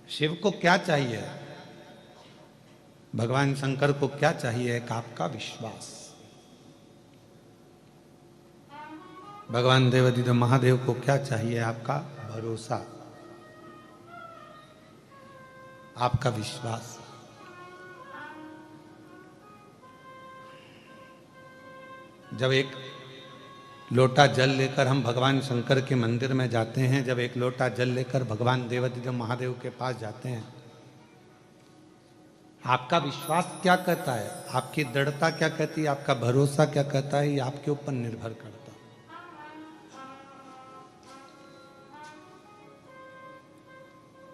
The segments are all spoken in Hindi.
शिव को क्या चाहिए, भगवान शंकर को क्या चाहिए? एक आपका विश्वास। भगवान देवादिदेव महादेव को क्या चाहिए? आपका भरोसा, आपका विश्वास। जब एक लोटा जल लेकर हम भगवान शंकर के मंदिर में जाते हैं, जब एक लोटा जल लेकर भगवान देवादिदेव महादेव के पास जाते हैं, आपका विश्वास क्या कहता है, आपकी दृढ़ता क्या कहती है, आपका भरोसा क्या कहता है, ये आपके ऊपर निर्भर करता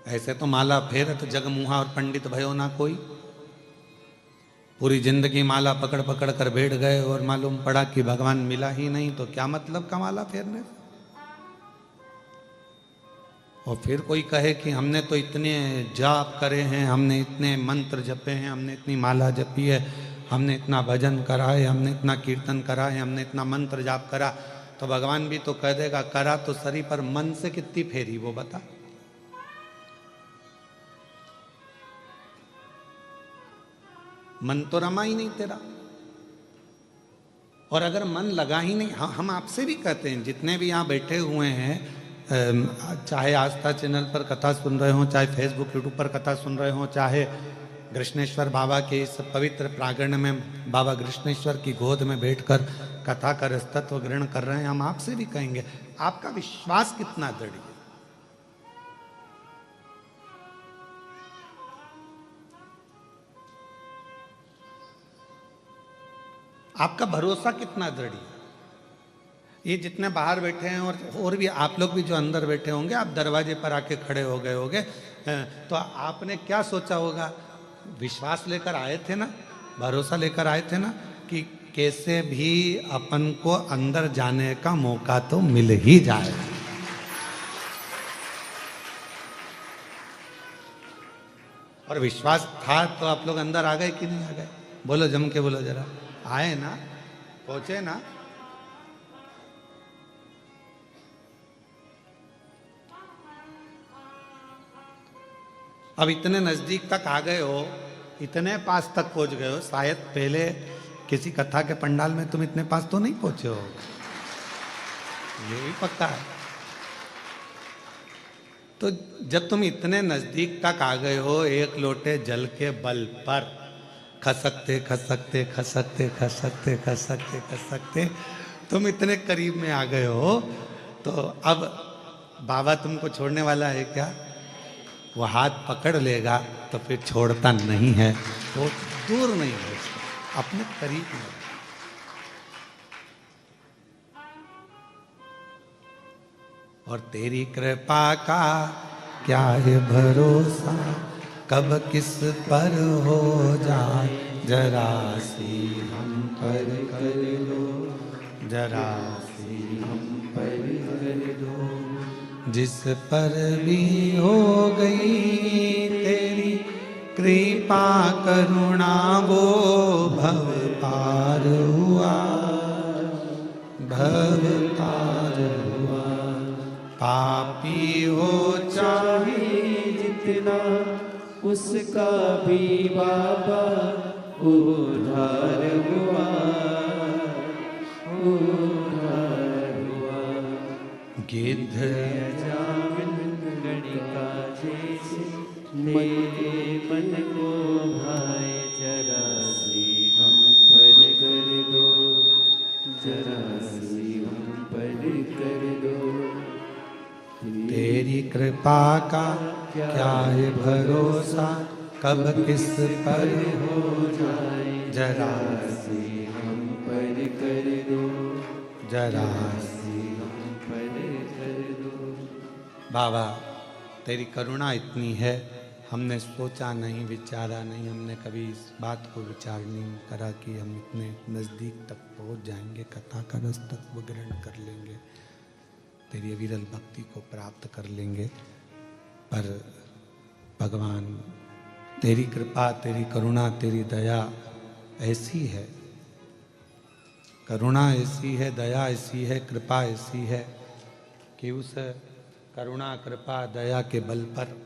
है। ऐसे तो माला फेर तो जगमुहा और पंडित भयो ना कोई, पूरी जिंदगी माला पकड़ पकड़ कर बैठ गए और मालूम पड़ा कि भगवान मिला ही नहीं, तो क्या मतलब का माला फेरने से? और फिर कोई कहे कि हमने तो इतने जाप करे हैं, हमने इतने मंत्र जपे हैं, हमने इतनी माला जपी है, हमने इतना भजन करा है, हमने इतना कीर्तन करा है, हमने इतना मंत्र जाप करा, तो भगवान भी तो कह देगा करा तो सरी, पर मन से कितनी फेरी वो बता। मन तो रमा ही नहीं तेरा। और अगर मन लगा ही नहीं, हम आपसे भी कहते हैं, जितने भी यहाँ बैठे हुए हैं, चाहे आस्था चैनल पर कथा सुन रहे हो, चाहे फेसबुक यूट्यूब पर कथा सुन रहे हो, चाहे कृष्णेश्वर बाबा के इस पवित्र प्रांगण में बाबा कृष्णेश्वर की गोद में बैठकर कथा का रसतत्व ग्रहण कर रहे हैं, हम आपसे भी कहेंगे आपका विश्वास कितना दृढ़ है। आपका भरोसा कितना दृढ़ है। ये जितने बाहर बैठे हैं और भी आप लोग भी जो अंदर बैठे होंगे, आप दरवाजे पर आके खड़े हो गए होंगे, तो आपने क्या सोचा होगा? विश्वास लेकर आए थे ना, भरोसा लेकर आए थे ना कि कैसे भी अपन को अंदर जाने का मौका तो मिल ही जाए। और विश्वास था तो आप लोग अंदर आ गए कि नहीं आ गए? बोलो, जम के बोलो जरा। आए ना, पहुंचे ना? अब इतने नजदीक तक आ गए हो, इतने पास तक पहुंच गए हो, शायद पहले किसी कथा के पंडाल में तुम इतने पास तो नहीं पहुंचे हो, ये भी पक्का है। तो जब तुम इतने नजदीक तक आ गए हो, एक लोटे जल के बल पर खसकते खसकते खसकते खसकते खसकते खसकते तुम इतने करीब में आ गए हो, तो अब बाबा तुमको छोड़ने वाला है क्या? वो हाथ पकड़ लेगा तो फिर छोड़ता नहीं है, वो दूर नहीं है, अपने करीब में। और तेरी कृपा का क्या है भरोसा, कब किस पर हो जाए, जरा सी हम पर कर दो, जरा सी हम पर कर दो। जिस पर भी हो गई तेरी कृपा करुणा, वो भव पार हुआ, भव पार हुआ। पापी हो चाहे जितना, उसका भी बाबा उद्धार हुआ, उद्धार हुआ। गिद्ध गणिका जैसे मेरे मन को भाए, जरा सी हम पर कर दो, जरा सी हम पर कर दो। तेरी कृपा का क्या है भरोसा, कब किस पर हो जाए, जरा सी हम पर कर दो, जरा सी हम पर कर दो। बाबा तेरी करुणा इतनी है, हमने सोचा नहीं, विचारा नहीं, हमने कभी इस बात को विचार नहीं करा कि हम इतने नज़दीक तक पहुंच जाएंगे, कथा का रस तत्व ग्रहण कर लेंगे, तेरी अविरल भक्ति को प्राप्त कर लेंगे। पर भगवान तेरी कृपा, तेरी करुणा, तेरी दया ऐसी है, करुणा ऐसी है, दया ऐसी है, कृपा ऐसी है कि उस करुणा कृपा दया के बल पर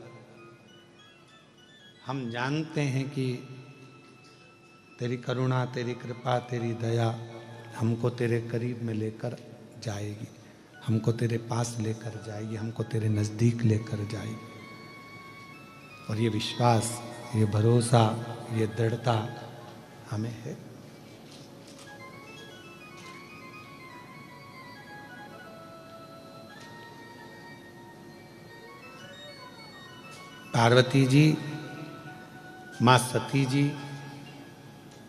हम जानते हैं कि तेरी करुणा, तेरी कृपा, तेरी दया हमको तेरे करीब में लेकर जाएगी, हमको तेरे पास लेकर जाएगी, हमको तेरे नज़दीक लेकर जाएगी। और ये विश्वास, ये भरोसा, ये दृढ़ता हमें है। पार्वती जी, माँ सती जी,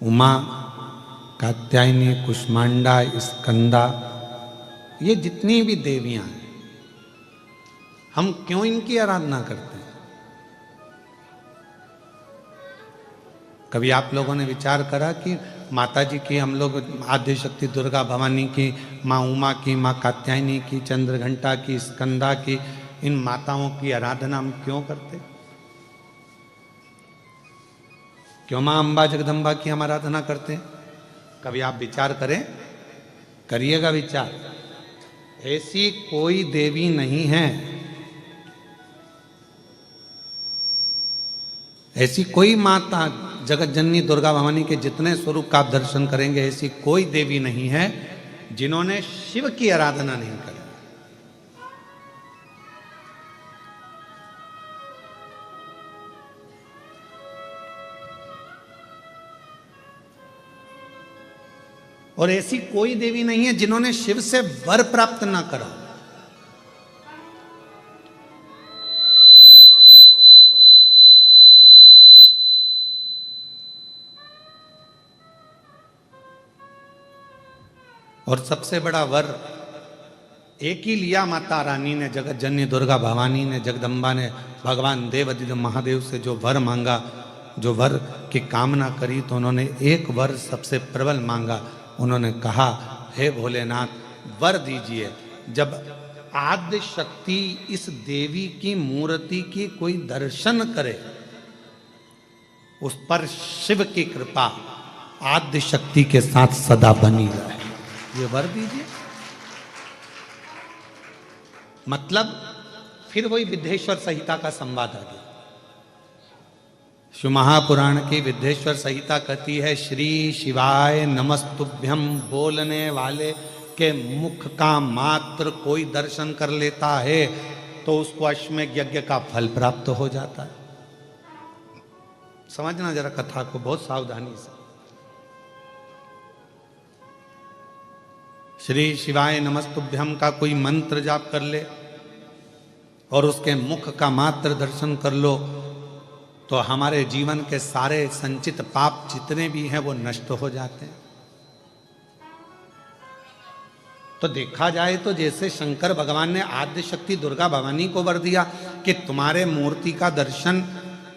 उमा, कात्यायनी, कुष्मांडा, स्कंदा, ये जितनी भी देवियां हैं, हम क्यों इनकी आराधना करते हैं? कभी आप लोगों ने विचार करा कि माता जी की, हम लोग आद्य शक्ति दुर्गा भवानी की, माँ उमा की, माँ कात्यायनी की, चंद्रघंटा की, स्कंदा की, इन माताओं की आराधना हम क्यों करते? क्यों माँ अम्बा जगदम्बा की हम आराधना करते हैं? कभी आप विचार करें, करिएगा विचार। ऐसी कोई देवी नहीं है, ऐसी कोई माता, जगत जननी दुर्गा भवानी के जितने स्वरूप का आप दर्शन करेंगे, ऐसी कोई देवी नहीं है जिन्होंने शिव की आराधना नहीं करी। और ऐसी कोई देवी नहीं है जिन्होंने शिव से वर प्राप्त ना करा। और सबसे बड़ा वर एक ही लिया माता रानी ने, जगत जननी दुर्गा भवानी ने, जगदम्बा ने, भगवान देवादिदेव महादेव से जो वर मांगा, जो वर की कामना करी, तो उन्होंने एक वर सबसे प्रबल मांगा। उन्होंने कहा, हे भोलेनाथ, वर दीजिए, जब आद्य शक्ति इस देवी की मूर्ति की कोई दर्शन करे, उस पर शिव की कृपा आद्य शक्ति के साथ सदा बनी रहे, ये वर दीजिए। मतलब फिर वही विद्येश्वर संहिता का संवाद आ गया। शिव महापुराण की विद्येश्वर संहिता कहती है, श्री शिवाय नमस्तुभ्यम बोलने वाले के मुख का मात्र कोई दर्शन कर लेता है तो उसको अश्वमेध यज्ञ का फल प्राप्त हो जाता है। समझना जरा कथा को बहुत सावधानी से। श्री शिवाय नमस्तुभ्यम का कोई मंत्र जाप कर ले और उसके मुख का मात्र दर्शन कर लो तो हमारे जीवन के सारे संचित पाप जितने भी हैं वो नष्ट हो जाते हैं। तो देखा जाए तो जैसे शंकर भगवान ने आद्य शक्ति दुर्गा भवानी को वर दिया कि तुम्हारे मूर्ति का दर्शन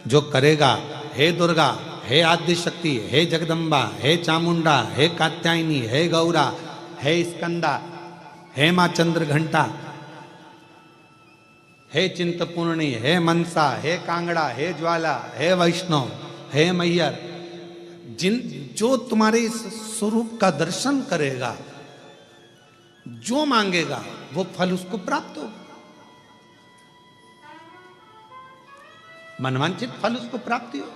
जो करेगा, हे दुर्गा, हे आद्य शक्ति, हे जगदम्बा, हे चामुंडा, हे कात्यायनी, हे गौरा, हे स्कंदा, हे माँ चंद्रघंटा, हे चिंतपूर्णी, हे मनसा, हे कांगड़ा, हे ज्वाला, हे वैष्णव, हे मैयर, जो तुम्हारे इस स्वरूप का दर्शन करेगा, जो मांगेगा वो फल उसको प्राप्त होगा, मनवांचित फल उसको प्राप्ति हो,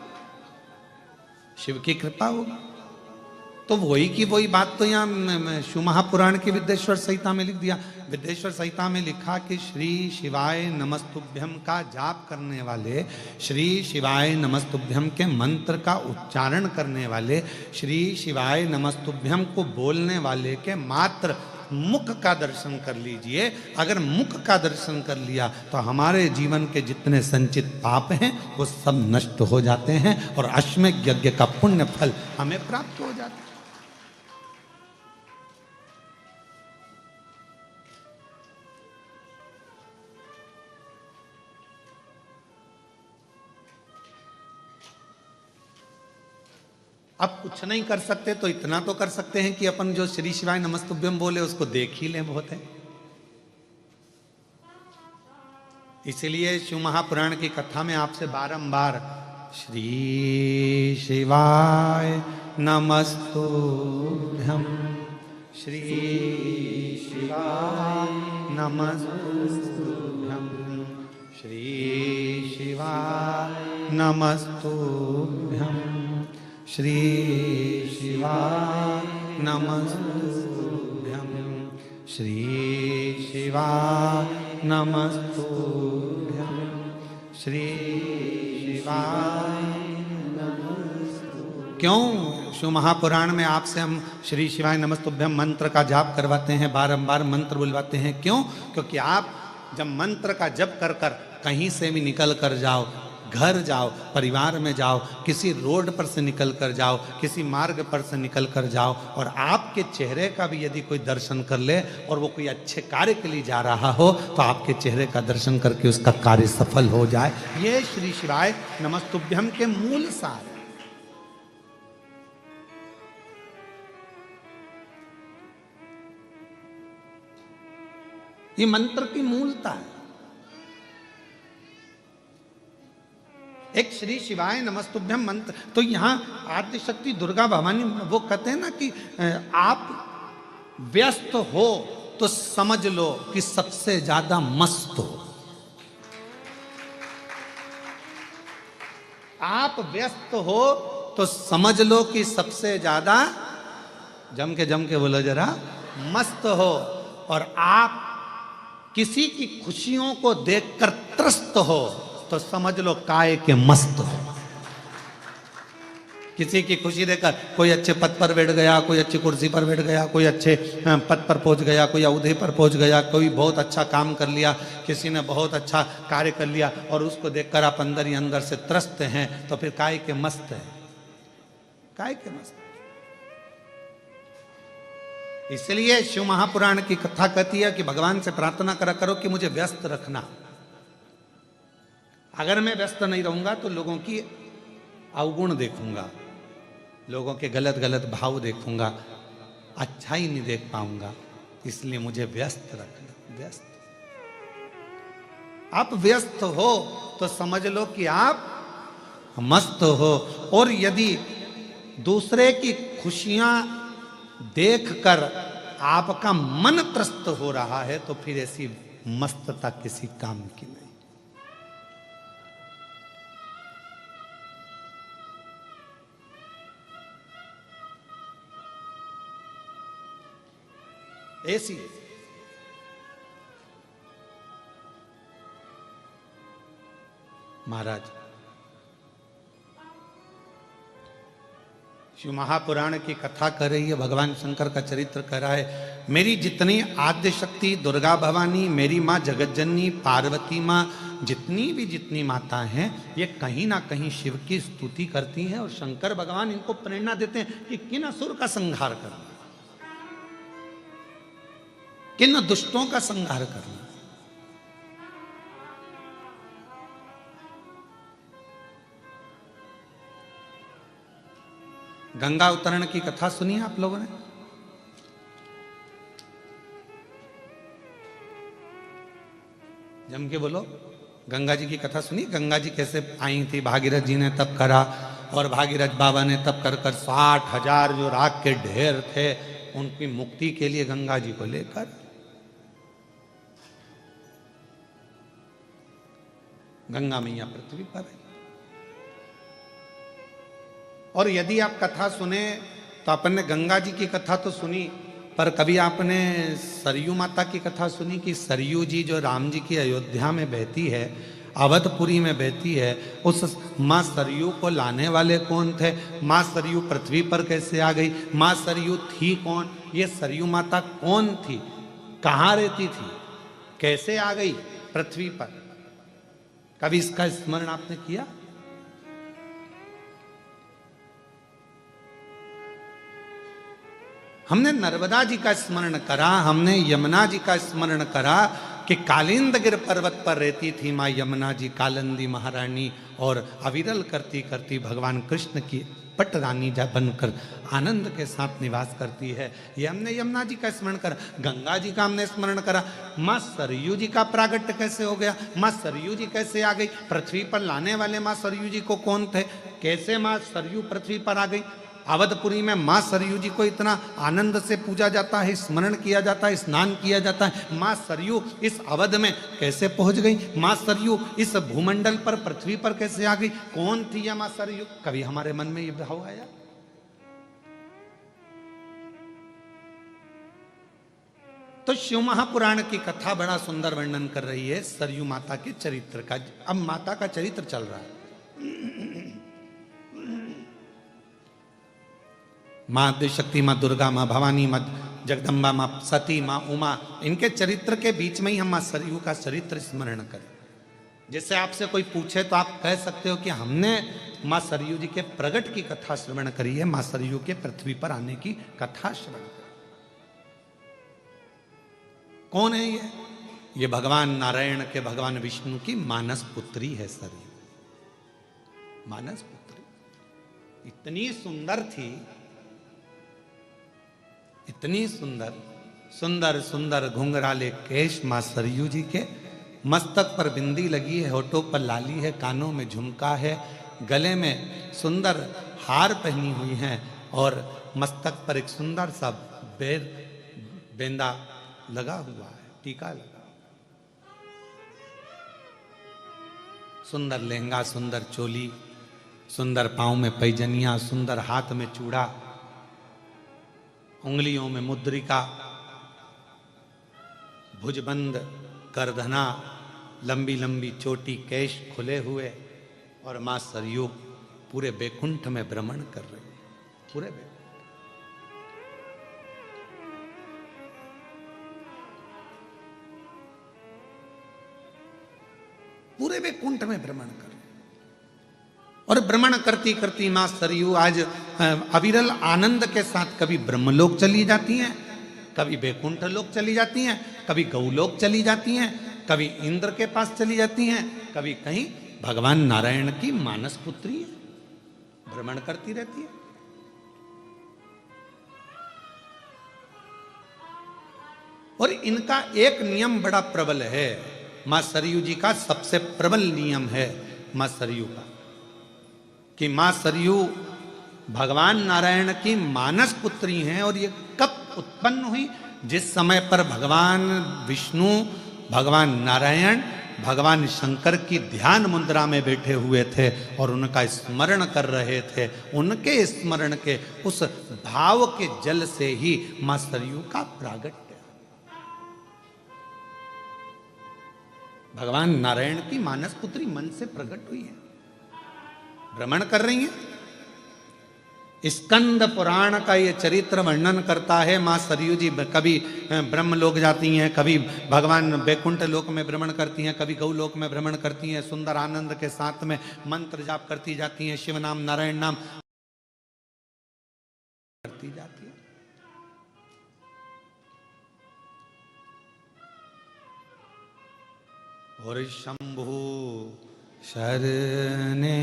शिव की कृपा होगी। तो वही की वही बात तो यहाँ शिव महापुराण की विद्येश्वर संहिता में लिख दिया। विद्येश्वर संहिता में लिखा कि श्री शिवाय नमस्तुभ्यम का जाप करने वाले, श्री शिवाय नमस्तुभ्यम के मंत्र का उच्चारण करने वाले, श्री शिवाय नमस्तुभ्यम को बोलने वाले के मात्र मुख का दर्शन कर लीजिए। अगर मुख का दर्शन कर लिया तो हमारे जीवन के जितने संचित पाप हैं वो सब नष्ट हो जाते हैं और अश्वमेध यज्ञ का पुण्य फल हमें प्राप्त हो जाता है। अब कुछ नहीं कर सकते तो इतना तो कर सकते हैं कि अपन जो श्री शिवाय नमस्तुभ्यम बोले उसको देख ही लें, बहुत है। इसीलिए शिव महापुराण की कथा में आपसे बारंबार श्री शिवाय नमस्तुभ्यम, श्री शिवाय नमस्तुभ्यम, श्री शिवाय नमस्तुभ्यम, श्री शिवाय नमस्तुभ्यं श्री शिवाय नमस्तुभ्यं श्री शिवाय नमस्तुभ्यं। क्यों शिव महापुराण में आपसे हम श्री शिवाय नमस्तुभ्यं मंत्र का जाप करवाते हैं, बारंबार मंत्र बुलवाते हैं? क्यों? क्योंकि आप जब मंत्र का जप कर कर कहीं से भी निकल कर जाओ, घर जाओ, परिवार में जाओ, किसी रोड पर से निकल कर जाओ, किसी मार्ग पर से निकल कर जाओ, और आपके चेहरे का भी यदि कोई दर्शन कर ले और वो कोई अच्छे कार्य के लिए जा रहा हो तो आपके चेहरे का दर्शन करके उसका कार्य सफल हो जाए। ये श्री शिवाय नमस्तुभ्यं के मूल सार है। ये मंत्र की मूलता है। एक श्री शिवाय नमस्तुभ्यं मंत्र, तो यहां आद्य शक्ति दुर्गा भवानी वो कहते हैं ना कि आप व्यस्त हो तो समझ लो कि सबसे ज्यादा मस्त हो। आप व्यस्त हो तो समझ लो कि सबसे ज्यादा जम के बोलो जरा मस्त हो। और आप किसी की खुशियों को देखकर त्रस्त हो तो समझ लो काय के मस्त हो। किसी की खुशी देखकर कोई अच्छे पद पर बैठ गया, कोई अच्छी कुर्सी पर बैठ गया, कोई अच्छे पद पर पहुंच गया, कोई औहदे पर पहुंच गया, कोई बहुत अच्छा काम कर लिया, किसी ने बहुत अच्छा कार्य कर लिया और उसको देखकर आप अंदर ही अंदर से त्रस्त हैं, तो फिर काय के मस्त है, काय के मस्त। इसलिए शिव महापुराण की कथा कहती है कि भगवान से प्रार्थना करा करो कि मुझे व्यस्त रखना। अगर मैं व्यस्त नहीं रहूंगा तो लोगों की अवगुण देखूंगा, लोगों के गलत गलत भाव देखूंगा, अच्छा ही नहीं देख पाऊंगा। इसलिए मुझे व्यस्त रखना। व्यस्त, आप व्यस्त हो तो समझ लो कि आप मस्त हो। और यदि दूसरे की खुशियां देखकर आपका मन त्रस्त हो रहा है तो फिर ऐसी मस्तता किसी काम की नहीं। ऐसी महाराज शिव महापुराण की कथा कर रही है, भगवान शंकर का चरित्र कर रहा है। मेरी जितनी आद्य शक्ति दुर्गा भवानी, मेरी माँ जगतजननी, पार्वती माँ, जितनी माता हैं, ये कहीं ना कहीं शिव की स्तुति करती हैं और शंकर भगवान इनको प्रेरणा देते हैं कि किन असुर का संहार करना, किन दुष्टों का संहार करना। गंगा अवतरण की कथा सुनी है आप लोगों ने? जम के बोलो, गंगा जी की कथा सुनी? गंगा जी कैसे आई थी, भागीरथ जी ने तप करा और भागीरथ बाबा ने तप कर 60,000 जो राख के ढेर थे उनकी मुक्ति के लिए गंगा जी को लेकर गंगा मैया पृथ्वी पर है। और यदि आप कथा सुने तो अपन ने गंगा जी की कथा तो सुनी, पर कभी आपने सरयू माता की कथा सुनी कि सरयू जी जो राम जी की अयोध्या में बहती है, अवधपुरी में बहती है, उस माँ सरयू को लाने वाले कौन थे? माँ सरयू पृथ्वी पर कैसे आ गई? माँ सरयू थी कौन? ये सरयू माता कौन थी? कहाँ रहती थी? कैसे आ गई पृथ्वी पर? कभी इसका स्मरण आपने किया? हमने नर्मदा जी का स्मरण करा, हमने यमुना जी का स्मरण करा कि कालिंदगिर पर्वत पर रहती थी माँ यमुना जी, कालिंदी महारानी, और अविरल करती करती भगवान कृष्ण की पट रानी जा बनकर आनंद के साथ निवास करती है। ये हमने यमुना जी का स्मरण करा। गंगा जी का हमने स्मरण करा। माँ सरयू जी का प्रागट्य कैसे हो गया? माँ सरयू जी कैसे आ गई पृथ्वी पर? लाने वाले माँ सरयू जी को कौन थे? कैसे माँ सरयू पृथ्वी पर आ गई? अवधपुरी में माँ सरयू जी को इतना आनंद से पूजा जाता है, स्मरण किया जाता है, स्नान किया जाता है। माँ सरयू इस अवध में कैसे पहुंच गई? माँ सरयू इस भूमंडल पर, पृथ्वी पर कैसे आ गई? कौन थी यह माँ सरयू? कभी हमारे मन में ये भाव आया? तो शिव महापुराण की कथा बड़ा सुंदर वर्णन कर रही है सरयू माता के चरित्र का। अब माता का चरित्र चल रहा है। मां आदिशक्ति, मां दुर्गा, मां भवानी, मां जगदम्बा, मां सती, मां उमा, इनके चरित्र के बीच में ही हम मां सरयू का चरित्र स्मरण करें। जैसे आपसे कोई पूछे तो आप कह सकते हो कि हमने मां सरयू जी के प्रगट की कथा श्रवण करी है, मां सरयू के पृथ्वी पर आने की कथा श्रवण करी। कौन है ये भगवान नारायण के, भगवान विष्णु की मानस पुत्री है सरयू। मानस पुत्री इतनी सुंदर थी, इतनी सुंदर, सुंदर सुंदर घुंघराले केश मां सरयू जी के, मस्तक पर बिंदी लगी है, होठों पर लाली है, कानों में झुमका है, गले में सुंदर हार पहनी हुई है और मस्तक पर एक सुंदर सा बेंदा लगा हुआ है, टीका लगा। सुंदर लहंगा, सुंदर चोली, सुंदर पांव में पैजनिया, सुंदर हाथ में चूड़ा, उंगलियों में मुद्रिका, भुजबंद करधना, लंबी लंबी चोटी, केश खुले हुए, और मां सरयू पूरे बैकुंठ में भ्रमण कर रही है। पूरे बैकुंठ में भ्रमण कर, और भ्रमण करती करती मां सरयू आज अविरल आनंद के साथ कभी ब्रह्मलोक चली जाती हैं, कभी बैकुंठ लोक चली जाती हैं, कभी गौलोक चली जाती हैं, कभी इंद्र के पास चली जाती हैं, कभी कहीं भगवान नारायण की मानस पुत्री है, भ्रमण करती रहती है। और इनका एक नियम बड़ा प्रबल है, मां सरयू जी का सबसे प्रबल नियम है मां सरयू का, कि मां सरयू भगवान नारायण की मानस पुत्री हैं। और ये कब उत्पन्न हुई? जिस समय पर भगवान विष्णु, भगवान नारायण, भगवान शंकर की ध्यान मुद्रा में बैठे हुए थे और उनका स्मरण कर रहे थे, उनके स्मरण के उस भाव के जल से ही मां सरयू का प्रागट्य, भगवान नारायण की मानस पुत्री मन से प्रकट हुई है, भ्रमण कर रही हैं। स्कंद पुराण का ये चरित्र वर्णन करता है। मां सरयू जी कभी ब्रह्मलोक जाती हैं, कभी भगवान बैकुंठ लोक में भ्रमण करती हैं, कभी गौलोक में भ्रमण करती हैं, सुंदर आनंद के साथ में मंत्र जाप करती जाती हैं, शिव नाम नारायण नाम करती जाती है। और शंभु शरणे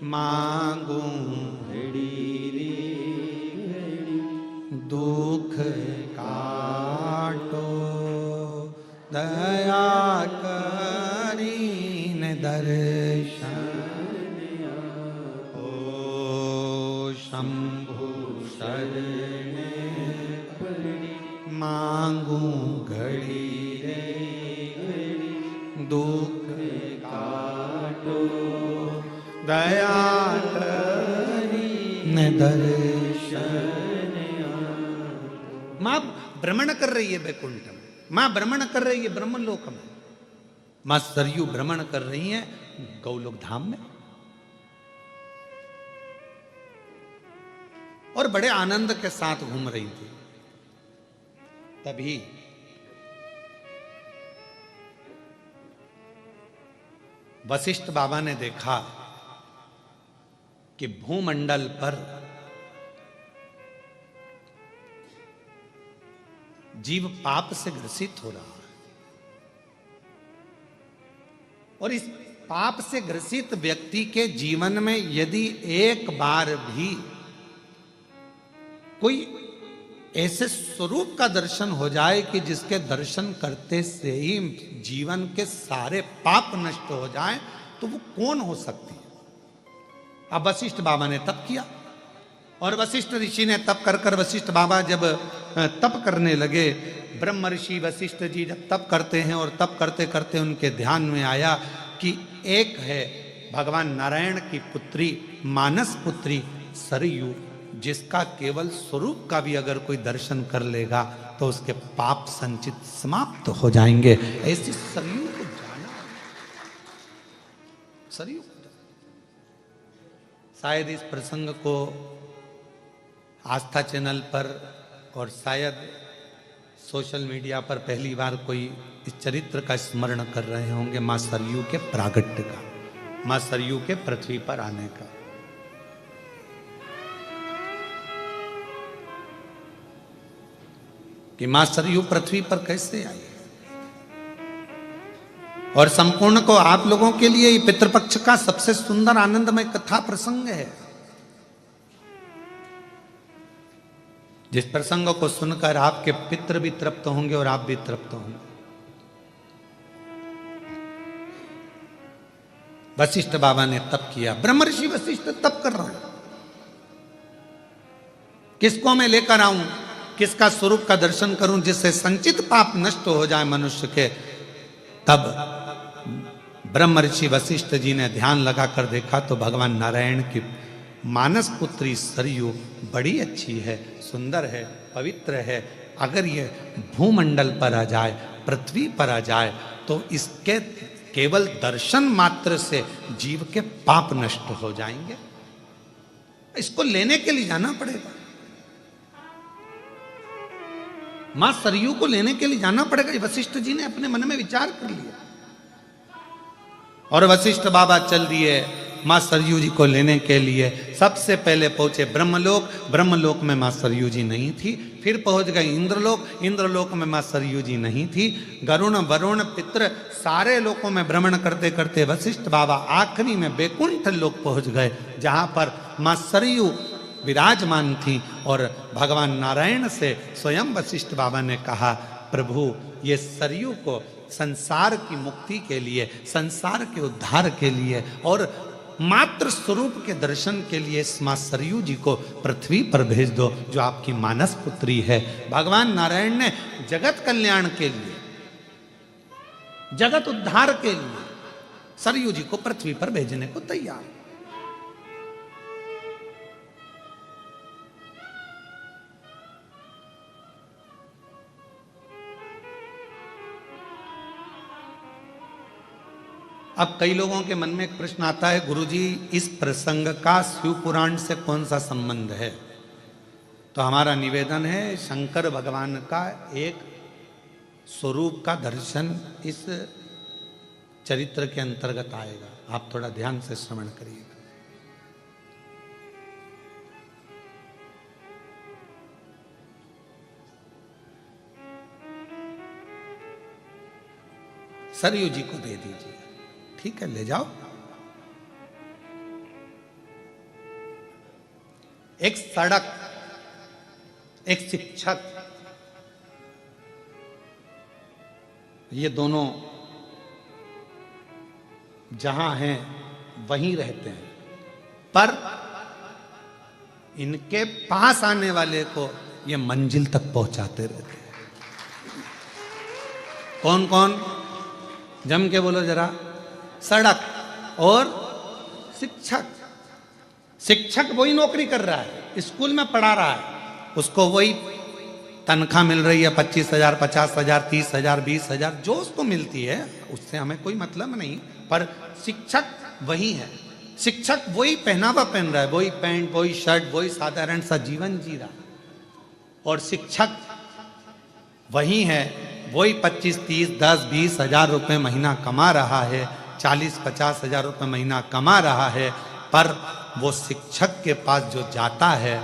मांगू दुख काटो, दया करीन दर्शन। ओ शंभु शरणे मांगू घड़ी रे दुख काटो, दया करीन दर्शन। मां भ्रमण कर रही है बैकुंठ में, मां भ्रमण कर रही है ब्रह्मलोक में, मां सरयू भ्रमण कर रही है गौलोक धाम में, और बड़े आनंद के साथ घूम रही थी। तभी वशिष्ठ बाबा ने देखा कि भूमंडल पर जीव पाप से ग्रसित हो रहा है, और इस पाप से ग्रसित व्यक्ति के जीवन में यदि एक बार भी कोई ऐसे स्वरूप का दर्शन हो जाए कि जिसके दर्शन करते से ही जीवन के सारे पाप नष्ट हो जाएं, तो वो कौन हो सकती है? अब वशिष्ठ बाबा ने तप किया, और वशिष्ठ ऋषि ने तप कर कर, वशिष्ठ बाबा जब तप करने लगे, ब्रह्म ऋषि वशिष्ठ जी जब तप करते हैं, और तप करते करते उनके ध्यान में आया कि एक है भगवान नारायण की पुत्री, मानस पुत्री सरयू, जिसका केवल स्वरूप का भी अगर कोई दर्शन कर लेगा तो उसके पाप संचित समाप्त हो जाएंगे। ऐसी सरयू को जाना, सरयू शायद इस प्रसंग को आस्था चैनल पर और शायद सोशल मीडिया पर पहली बार कोई इस चरित्र का स्मरण कर रहे होंगे, मां सरयू के प्रागट्य का, मां सरयू के पृथ्वी पर आने का। कि मां सरयू पृथ्वी पर कैसे आई। और संपूर्ण को आप लोगों के लिए ये पितृपक्ष का सबसे सुंदर आनंदमय कथा प्रसंग है, जिस प्रसंग को सुनकर आपके पितृ भी तृप्त होंगे और आप भी तृप्त होंगे। वशिष्ठ बाबा ने तप किया, ब्रह्मर्षि वशिष्ठ तप कर रहे हैं, किसको मैं लेकर आऊं, किसका स्वरूप का दर्शन करूं जिससे संचित पाप नष्ट हो जाए मनुष्य के। तब ब्रह्मर्षि वशिष्ठ जी ने ध्यान लगाकर देखा तो भगवान नारायण की मानस पुत्री सरयू बड़ी अच्छी है, सुंदर है, पवित्र है। अगर ये भूमंडल पर आ जाए, पृथ्वी पर आ जाए, तो इसके केवल दर्शन मात्र से जीव के पाप नष्ट हो जाएंगे। इसको लेने के लिए जाना पड़ेगा, मां सरयू को लेने के लिए जाना पड़ेगा। वशिष्ठ जी ने अपने मन में विचार कर लिया और वशिष्ठ बाबा चल दिए मां सरयू जी को लेने के लिए। सबसे पहले पहुंचे ब्रह्मलोक, ब्रह्मलोक में मां सरयू जी नहीं थी। फिर पहुंच गए इंद्रलोक, इंद्रलोक में मां सरयू जी नहीं थी। गरुण वरुण पितृ सारे लोकों में भ्रमण करते करते वशिष्ठ बाबा आखिरी में बैकुंठ लोक पहुंच गए, जहां पर मां सरयू विराजमान थी। और भगवान नारायण से स्वयं वशिष्ठ बाबा ने कहा, प्रभु ये सरयू को संसार की मुक्ति के लिए, संसार के उद्धार के लिए और मात्र स्वरूप के दर्शन के लिए इस मां सरयू जी को पृथ्वी पर भेज दो, जो आपकी मानस पुत्री है। भगवान नारायण ने जगत कल्याण के लिए, जगत उद्धार के लिए सरयू जी को पृथ्वी पर भेजने को तैयार। अब कई लोगों के मन में एक प्रश्न आता है, गुरुजी इस प्रसंग का शिव पुराण से कौन सा संबंध है? तो हमारा निवेदन है, शंकर भगवान का एक स्वरूप का दर्शन इस चरित्र के अंतर्गत आएगा। आप थोड़ा ध्यान से श्रवण करिएगा। सरयू जी को दे दीजिए, ठीक है, ले जाओ। एक सड़क, एक शिक्षक, ये दोनों जहां हैं वहीं रहते हैं, पर इनके पास आने वाले को ये मंजिल तक पहुंचाते रहते हैं। कौन कौन? जम के बोलो जरा। सड़क और शिक्षक। शिक्षक वही नौकरी कर रहा है, स्कूल में पढ़ा रहा है, उसको वही तनख्वाह मिल रही है, 25,000, 50,000, 30,000, 20,000 जो उसको मिलती है, उससे हमें कोई मतलब नहीं। पर शिक्षक वही है, शिक्षक वही पहनावा पहन रहा है, वही पैंट, वही शर्ट, वही साधारण सा जीवन जी रहा, और शिक्षक वही है, वही 25, 30, 10, 20,000 रुपये महीना कमा रहा है, 40, 50,000 रुपये महीना कमा रहा है। पर वो शिक्षक के पास जो जाता है,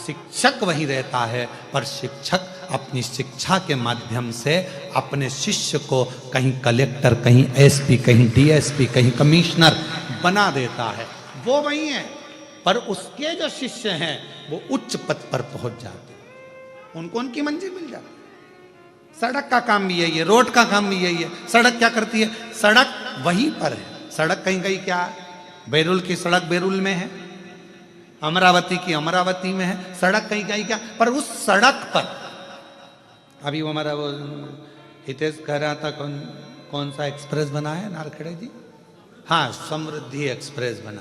शिक्षक वहीं रहता है, पर शिक्षक अपनी शिक्षा के माध्यम से अपने शिष्य को कहीं कलेक्टर, कहीं एसपी, कहीं डीएसपी, कहीं कमिश्नर बना देता है। वो वही है, पर उसके जो शिष्य हैं वो उच्च पद पर पहुंच जाते हैं, उनको उनकी मंजिल मिल जाती है। सड़क का काम भी यही है, रोड का काम भी यही है। सड़क क्या करती है? सड़क वहीं पर है। सड़क कहीं कहीं क्या है? बैरुल की सड़क बैरुल में है, अमरावती की अमरावती में है। सड़क कहीं कहीं क्या, पर उस सड़क पर अभी वो हमारा वो हितेश कह रहा था, कौन सा एक्सप्रेस बना है नारखेड़े जी? हाँ, समृद्धि एक्सप्रेस बना।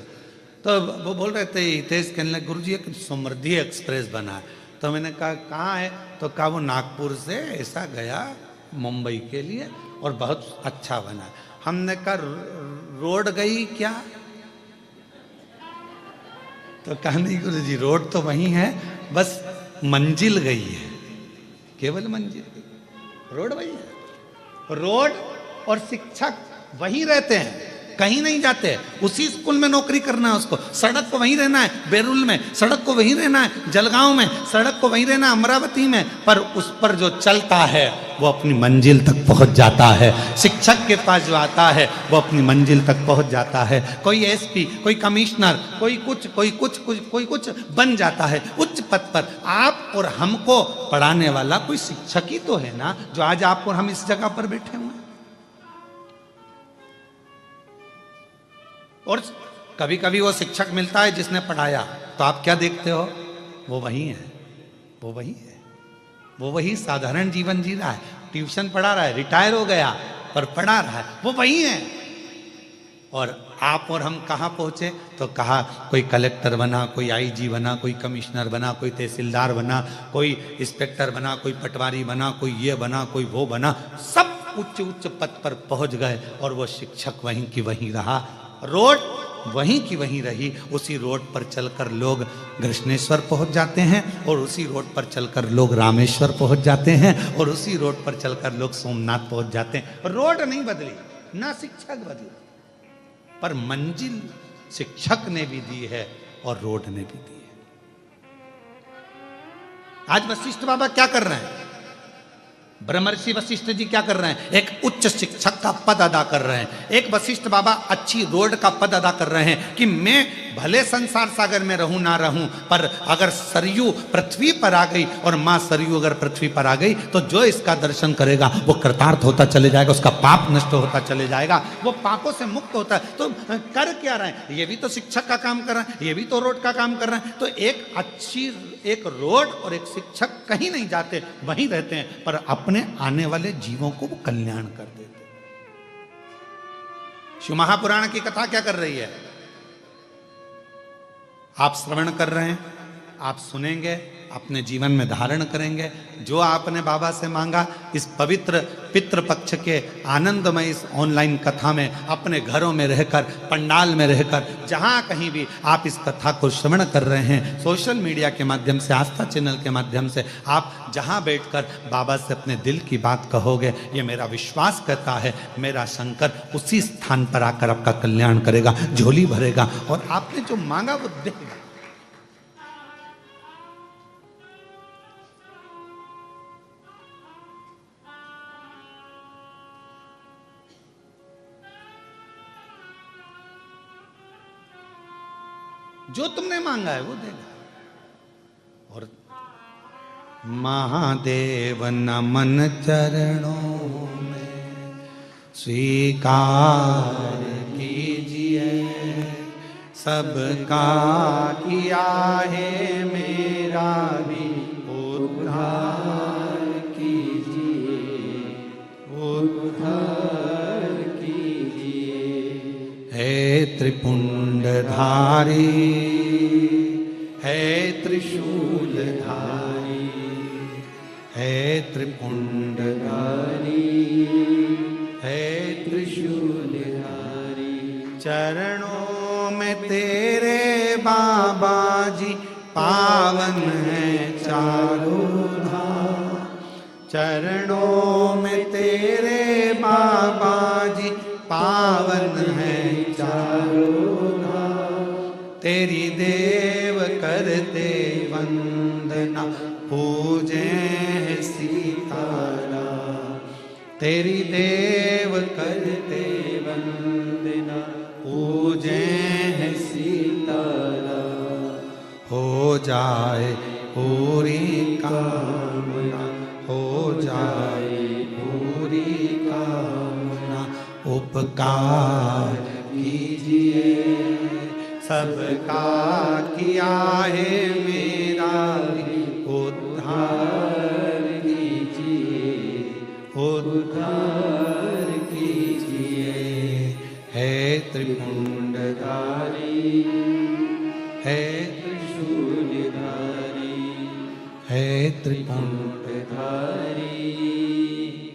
तो वो बोल रहे थे, हितेश कहने लगे, गुरुजी एक समृद्धि एक्सप्रेस बना है। तो मैंने कहा कहाँ है, तो कहा वो नागपुर से ऐसा गया मुंबई के लिए और बहुत अच्छा बना। हमने कहा रोड गई क्या, तो कहा नहीं गुरु जी रोड तो वही है, बस मंजिल गई है, केवल मंजिल गई, रोड वही है। रोड और शिक्षक वहीं रहते हैं, कहीं नहीं जाते। उसी स्कूल में नौकरी करना है उसको, सड़क को वहीं रहना है, बेरुल में सड़क को वहीं रहना है, जलगांव में सड़क को वहीं रहना है, अमरावती में, पर उस पर जो चलता है वो अपनी मंजिल तक पहुंच जाता है। शिक्षक के पास जो आता है वो अपनी मंजिल तक पहुंच जाता है। कोई एसपी, कोई कमिश्नर, कोई कुछ बन जाता है उच्च पद पर। आप और हमको पढ़ाने वाला कोई शिक्षक ही तो है ना, जो आज आप और हम इस जगह पर बैठे हुए हैं। और कभी कभी वो शिक्षक मिलता है जिसने पढ़ाया, तो आप क्या देखते हो, वो वही है, वो वही है, वो वही साधारण जीवन जी रहा है, ट्यूशन पढ़ा रहा है, रिटायर हो गया पर पढ़ा रहा है, वो वही है। और आप और हम कहाँ पहुंचे, तो कहा कोई कलेक्टर बना, कोई आईजी बना, कोई कमिश्नर बना, कोई तहसीलदार बना, कोई इंस्पेक्टर बना, कोई पटवारी बना, कोई ये बना, कोई वो बना, सब उच्च उच्च पद पर पहुंच गए और वो शिक्षक वहीं की वहीं रहा, रोड वहीं की वहीं रही। उसी रोड पर चलकर लोग कृष्णेश्वर पहुंच जाते हैं, और उसी रोड पर चलकर लोग रामेश्वर पहुंच जाते हैं, और उसी रोड पर चलकर लोग सोमनाथ पहुंच जाते हैं। रोड नहीं बदली, ना शिक्षक बदला, पर मंजिल शिक्षक ने भी दी है और रोड ने भी दी है। आज वशिष्ठ बाबा क्या कर रहे हैं, ब्रह्मर्षि वशिष्ठ जी क्या कर रहे हैं, एक उच्च शिक्षक का पद अदा कर रहे हैं। एक वशिष्ठ बाबा अच्छी रोड का पद अदा कर रहे हैं कि मैं भले संसार सागर में रहूं ना रहूं, पर अगर सरयू पृथ्वी पर आ गई और मां सरयू अगर पृथ्वी पर आ गई तो जो इसका दर्शन करेगा वो कृतार्थ होता चले जाएगा, उसका पाप नष्ट होता चले जाएगा, वो पापों से मुक्त होता है। तो कर क्या रहे हैं, ये भी तो शिक्षक का काम कर रहे हैं, ये भी तो रोड का काम कर रहे हैं। तो एक रोड और एक शिक्षक कहीं नहीं जाते, वहीं रहते हैं, पर अपने आने वाले जीवों को वो कल्याण कर देते। शिव महापुराण की कथा क्या कर रही है, आप श्रवण कर रहे हैं, आप सुनेंगे, अपने जीवन में धारण करेंगे। जो आपने बाबा से मांगा इस पवित्र पितृपक्ष के आनंदमय इस ऑनलाइन कथा में, अपने घरों में रहकर, पंडाल में रहकर, जहां कहीं भी आप इस कथा को श्रवण कर रहे हैं, सोशल मीडिया के माध्यम से, आस्था चैनल के माध्यम से, आप जहां बैठकर बाबा से अपने दिल की बात कहोगे, ये मेरा विश्वास कहता है मेरा शंकर उसी स्थान पर आकर आपका कल्याण करेगा, झोली भरेगा और आपने जो मांगा वो देगा। जो तुमने मांगा है वो देगा। और महादेव नमन चरणों में स्वीकार कीजिए, सबका किया है मेरा भी उद्धार कीजिए, उद्धार कीजिए। हे त्रिपुंडधारी, है त्रिशूलधारी, है त्रिपुंडधारी, है त्रिशूलधारी। चरणों में तेरे बाबा जी पावन है चारों धाम, चरणों में तेरे बाबा जी पावन है चारों धाम। तेरी देव करते वंदना पूजे सीताराम, तेरी देव करते वंदना पूजे सीताराम। हो जाए पूरी कामना, हो जाए पूरी कामना, उपकार कीजिए, सबका किया है मेरा उद्धार कीजिए, उद्धार कीजिए। है त्रिपुंडधारी, है त्रिशूलधारी, है त्रिपुंड धारी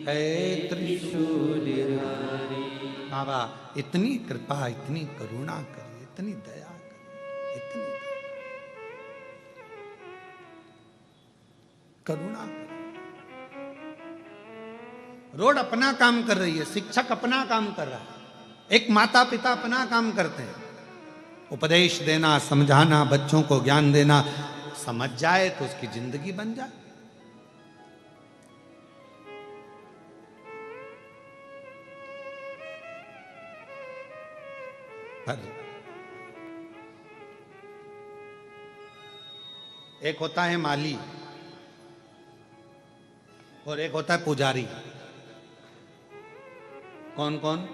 है त्रिशूलधारी। बाबा इतनी कृपा, इतनी करुणा करिए, इतनी दया करिए, इतनी करुणा करिए। रोड अपना काम कर रही है, शिक्षक अपना काम कर रहा है, एक माता पिता अपना काम करते हैं, उपदेश देना, समझाना, बच्चों को ज्ञान देना, समझ जाए तो उसकी जिंदगी बन जाए। पर एक होता है माली और एक होता है पुजारी। कौन कौन?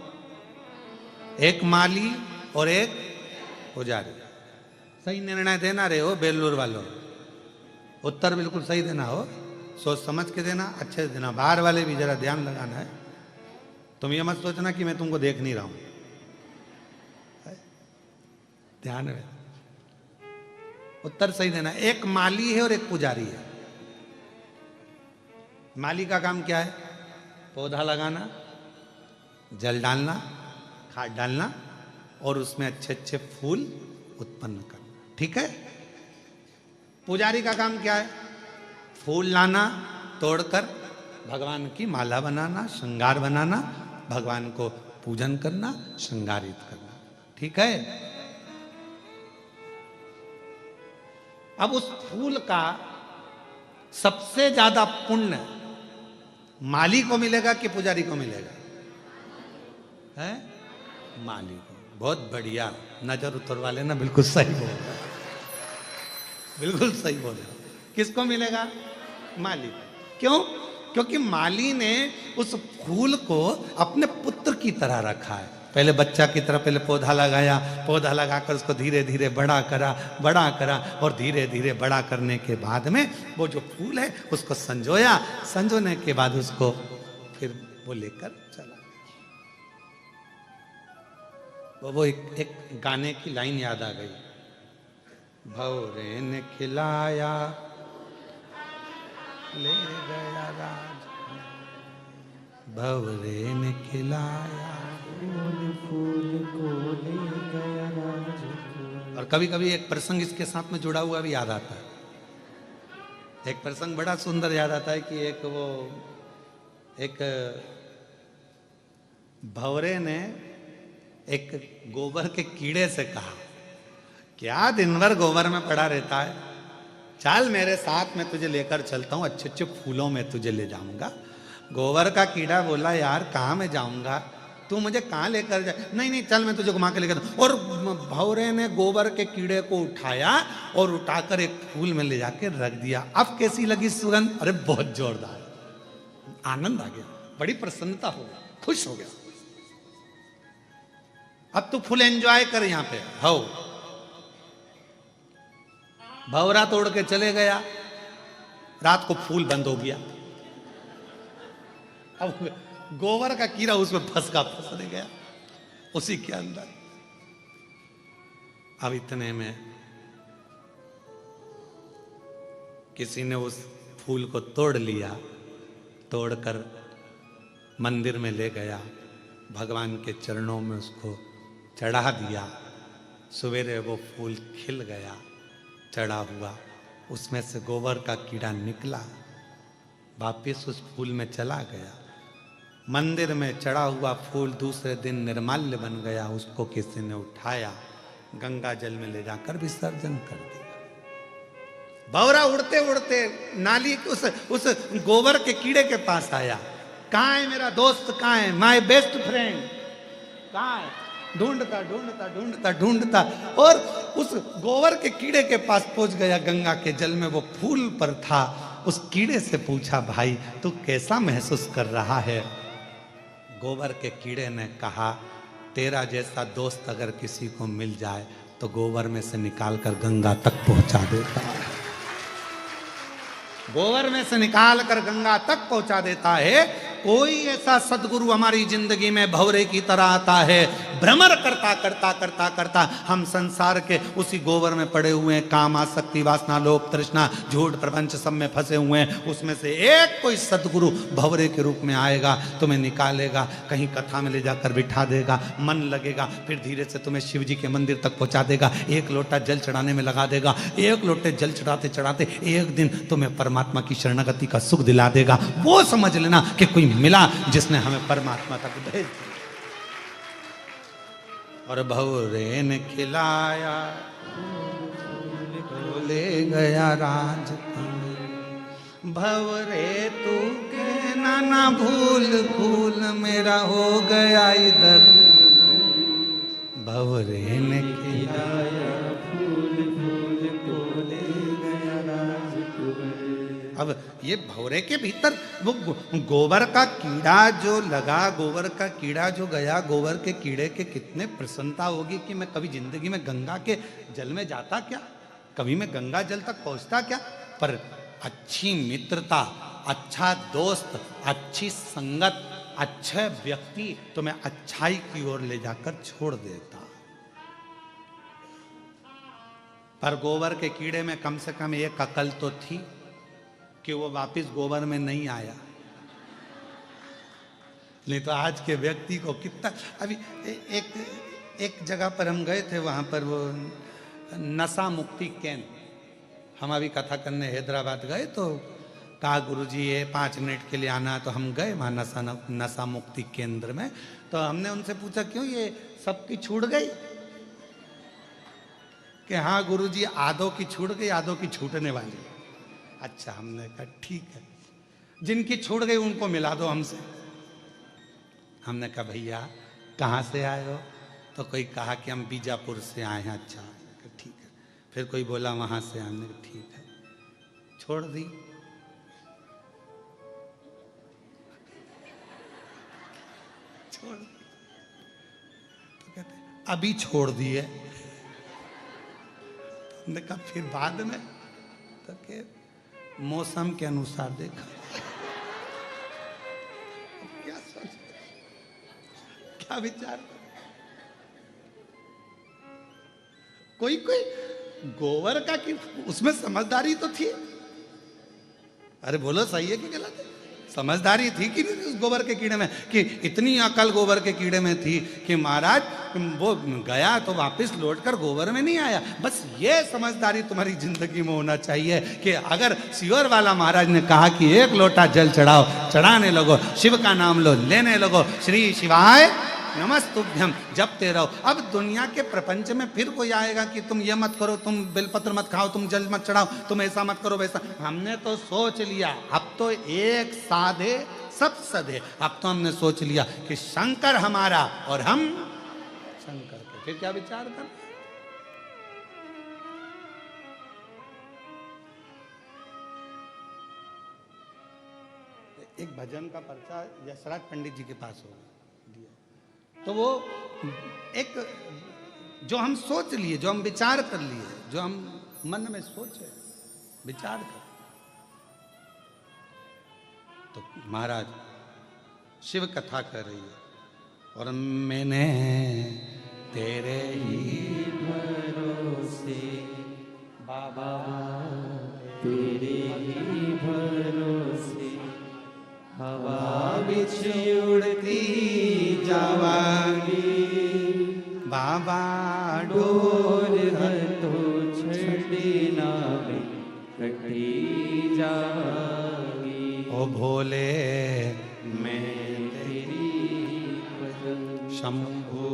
एक माली और एक पुजारी। सही निर्णय देना रहे हो बेलूर वालों, उत्तर बिल्कुल सही देना हो, सोच समझ के देना, अच्छे से देना। बाहर वाले भी जरा ध्यान लगाना है। तुम ये मत सोचना कि मैं तुमको देख नहीं रहा हूं, ध्यान में उत्तर सही देना। एक माली है और एक पुजारी है। माली का काम क्या है? पौधा लगाना, जल डालना, खाद डालना और उसमें अच्छे अच्छे फूल उत्पन्न करना, ठीक है। पुजारी का काम क्या है? फूल लाना, तोड़कर भगवान की माला बनाना, श्रृंगार बनाना, भगवान को पूजन करना, श्रृंगारित करना, ठीक है। अब उस फूल का सबसे ज्यादा पुण्य माली को मिलेगा कि पुजारी को मिलेगा? है माली को। बहुत बढ़िया, नजर उतर वाले ना बिल्कुल सही बोल रहे, बिल्कुल सही बोल रहे। किसको मिलेगा? माली को। क्यों? क्योंकि माली ने उस फूल को अपने पुत्र की तरह रखा है। पहले बच्चा की तरह पहले पौधा लगाया, पौधा लगाकर उसको धीरे धीरे बड़ा करा और धीरे धीरे बड़ा करने के बाद में वो जो फूल है उसको संजोया, संजोने के बाद उसको फिर वो लेकर चला। वो एक गाने की लाइन याद आ गई, भौरे ने खिलाया ले गया राज, भौरे ने खिलाया फूल को ले गया राज। और कभी कभी एक प्रसंग इसके साथ में जुड़ा हुआ भी याद आता है। एक प्रसंग बड़ा सुंदर याद आता है कि एक भौरे ने एक गोबर के कीड़े से कहा, क्या दिन भर गोबर में पड़ा रहता है, चल मेरे साथ में तुझे लेकर चलता हूं, अच्छे अच्छे फूलों में तुझे ले जाऊंगा। गोबर का कीड़ा बोला, यार कहाँ मैं जाऊंगा, तू मुझे कहाँ लेकर जा? नहीं चल मैं तुझे घुमा के लेकर। और भौरे ने गोबर के कीड़े को उठाया और उठाकर एक फूल में ले जाके रख दिया। अब कैसी लगी सुगंध? अरे बहुत जोरदार, आनंद आ गया, बड़ी प्रसन्नता हो गई, खुश हो गया। अब तू फुल एंजॉय कर यहां पे। हो भौरा तोड़ के चले गया, रात को फूल बंद हो गया। अब गोबर का कीड़ा उसमें फंस गया उसी के अंदर। अब इतने में किसी ने उस फूल को तोड़ लिया, तोड़कर मंदिर में ले गया, भगवान के चरणों में उसको चढ़ा दिया। सवेरे वो फूल खिल गया, चढ़ा हुआ, उसमें से गोबर का कीड़ा निकला, वापिस उस फूल में चला गया। मंदिर में चढ़ा हुआ फूल दूसरे दिन निर्माल्य बन गया, उसको किसी ने उठाया, गंगा जल में ले जाकर विसर्जन कर दिया। भौरा उड़ते उड़ते नाली उस गोबर के कीड़े के पास आया, कहाँ है मेरा दोस्त, कहाँ है माय बेस्ट फ्रेंड, कहाँ है? ढूंढता और उस गोबर के कीड़े के पास पहुंच गया, गंगा के जल में वो फूल पर था। उस कीड़े से पूछा, भाई तू कैसा महसूस कर रहा है? गोबर के कीड़े ने कहा, तेरा जैसा दोस्त अगर किसी को मिल जाए तो गोबर में से निकालकर गंगा तक पहुंचा देता है, गोबर में से निकाल कर गंगा तक पहुंचा देता है। कोई ऐसा सदगुरु हमारी जिंदगी में भौरे की तरह आता है भ्रमर करता करता करता करता हम संसार के उसी गोबर में पड़े हुए हैं। काम, आसक्ति, वासना, लोभ, तृष्णा, झूठ, प्रपंच सब में फंसे हुए हैं। उसमें से एक कोई सदगुरु भंवरे के रूप में आएगा, तुम्हें निकालेगा, कहीं कथा में ले जाकर बिठा देगा, मन लगेगा, फिर धीरे से तुम्हें शिव जी के मंदिर तक पहुंचा देगा, एक लोटा जल चढ़ाने में लगा देगा। एक लोटे जल चढ़ाते चढ़ाते एक दिन तुम्हें परमात्मा की शरणागति का सुख दिला देगा। वो समझ लेना कि कोई मिला जिसने हमें परमात्मा तक भेज दिया। और भंवरे ने खिलाया, ले गया राज, भंवरे तू के ना भूल भूल मेरा हो गया इधर। भंवरे ने खिलाया, फूल फूल को ले गया राज। अब ये भंवरे के भीतर वो गोबर का कीड़ा जो लगा, गोबर का कीड़ा जो गया, गोबर के कीड़े के कितने प्रसन्नता होगी कि मैं कभी जिंदगी में गंगा के जल में जाता क्या, कभी मैं गंगा जल तक पहुंचता क्या। पर अच्छी मित्रता, अच्छा दोस्त, अच्छी संगत, अच्छे व्यक्ति तुम्हें अच्छाई की ओर ले जाकर छोड़ देता। पर गोबर के कीड़े में कम से कम एक अकल तो थी कि वो वापस गोबर में नहीं आया। नहीं तो आज के व्यक्ति को कितना, अभी एक जगह पर हम गए थे, वहां पर वो नशा मुक्ति केंद्र, हम अभी कथा करने हैदराबाद गए तो कहा गुरुजी ये 5 मिनट के लिए आना, तो हम गए वहाँ नशा मुक्ति केंद्र में। तो हमने उनसे पूछा क्यों ये सबकी छूट गई, कि हाँ गुरुजी आधों की छूट गई, आधों की छूटने वाली। अच्छा, हमने कहा ठीक है, जिनकी छूट गई उनको मिला दो हमसे। हमने कहा भैया कहाँ से आए हो, तो कोई कहा कि हम बीजापुर से आए हैं। अच्छा ठीक है, फिर कोई बोला वहाँ से, हमने कहा ठीक है, छोड़ दी। छोड़ दी तो कहते अभी छोड़ दिए। हमने कहा फिर बाद में, तो के मौसम के अनुसार देखा। क्या सोच, क्या विचार, कोई कोई गोबर का कि उसमें समझदारी तो थी। अरे बोलो सही है कि गलत है, समझदारी थी कि नहीं उस गोबर के कीड़े में, कि इतनी अकल गोबर के कीड़े में थी कि महाराज वो गया तो वापस लौटकर गोबर में नहीं आया। बस ये समझदारी तुम्हारी जिंदगी में होना चाहिए कि अगर शिवर वाला महाराज ने कहा कि एक लोटा जल चढ़ाओ, चढ़ाने लगो, शिव का नाम लो, लेने लगो, श्री शिवाय नमस्तुभ्यम जपते रहो। अब दुनिया के प्रपंच में फिर कोई आएगा कि तुम ये मत करो, तुम बेलपत्र मत खाओ, तुम जल मत चढ़ाओ, तुम ऐसा मत करो वैसा। हमने तो सोच लिया, अब तो एक साधे सब सधे। अब तो हमने सोच लिया कि शंकर हमारा और हम शंकर के, फिर क्या विचार कर। एक भजन का पर्चा यशराज पंडित जी के पास होगा, तो वो एक जो हम सोच लिए, जो हम विचार कर लिए, जो हम मन में सोचे विचार कर, तो महाराज शिव कथा कर रही है और मैंने तेरे ही भरोसे बाबा, तेरे ही भरोसे हवा बिछ उड़ती जावांगी, बाबा डोर है तो छड़ी नावे कटी जावांगी। ओ भोले मैं तेरी पद शंभु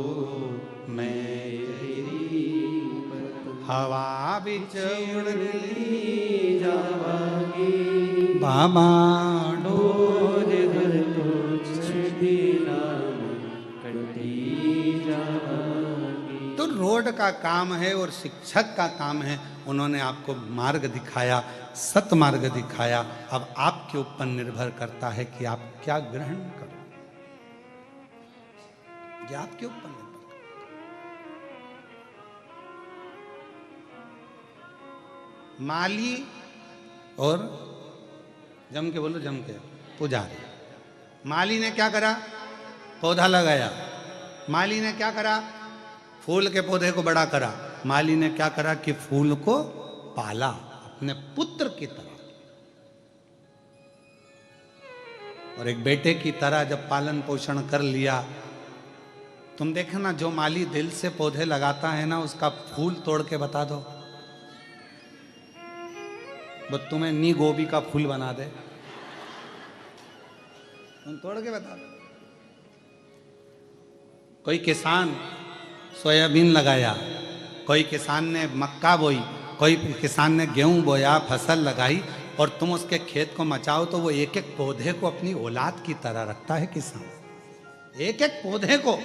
मैं तेरी पद हवा बिच उड़ती जावांगी, बाबा डोर घर तो छड़ी नावे कटी जावांगी। तो रोड का काम है और शिक्षक का काम है, उन्होंने आपको मार्ग दिखाया, सत मार्ग दिखाया। अब आपके ऊपर निर्भर करता है कि आप क्या ग्रहण करो, ये आपके ऊपर निर्भर करता। माली और जम के बोलो, जम के पुजारी। माली ने क्या करा, पौधा लगाया, माली ने क्या करा? फूल के पौधे को बड़ा करा। माली ने क्या करा कि फूल को पाला अपने पुत्र की तरह, और एक बेटे की तरह जब पालन पोषण कर लिया। तुम देखना, जो माली दिल से पौधे लगाता है ना, उसका फूल तोड़ के बता दो, वो तुम्हें नी गोभी का फूल बना दे। तुम तोड़ के बता दो। कोई किसान सोयाबीन लगाया, कोई किसान ने मक्का बोई, कोई किसान ने गेहूं बोया, फसल लगाई, और तुम उसके खेत को मचाओ तो वो एक एक पौधे को अपनी औलाद की तरह रखता है किसान। एक एक पौधे को,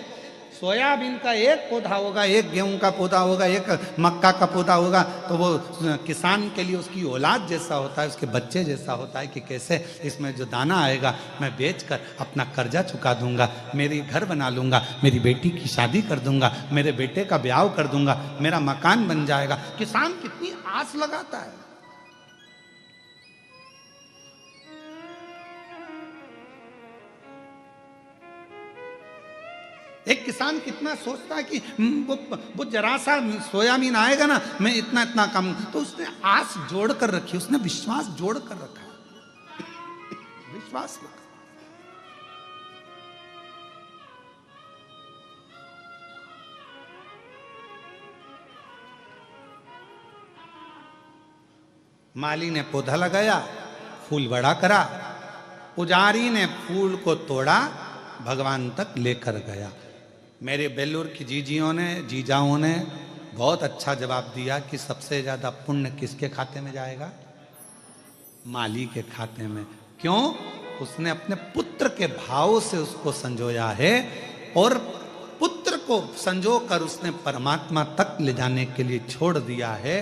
सोयाबीन का एक पौधा होगा, एक गेहूं का पौधा होगा, एक मक्का का पौधा होगा, तो वो किसान के लिए उसकी औलाद जैसा होता है, उसके बच्चे जैसा होता है कि कैसे इसमें जो दाना आएगा मैं बेचकर अपना कर्जा चुका दूंगा, मेरी घर बना लूंगा, मेरी बेटी की शादी कर दूंगा, मेरे बेटे का ब्याह कर दूंगा, मेरा मकान बन जाएगा। किसान कितनी आस लगाता है। एक किसान कितना सोचता है कि वो जरा सा सोयाबीन आएगा ना, मैं इतना इतना कम, तो उसने आस जोड़ कर रखी, उसने विश्वास जोड़ कर रखा, विश्वास रखा। माली ने पौधा लगाया, फूल बड़ा करा, पुजारी ने फूल को तोड़ा, भगवान तक लेकर गया। मेरे बेलूर की जीजाओं ने बहुत अच्छा जवाब दिया कि सबसे ज्यादा पुण्य किसके खाते में जाएगा? माली के खाते में। क्यों? उसने अपने पुत्र के भाव से उसको संजोया है, और पुत्र को संजो कर उसने परमात्मा तक ले जाने के लिए छोड़ दिया है।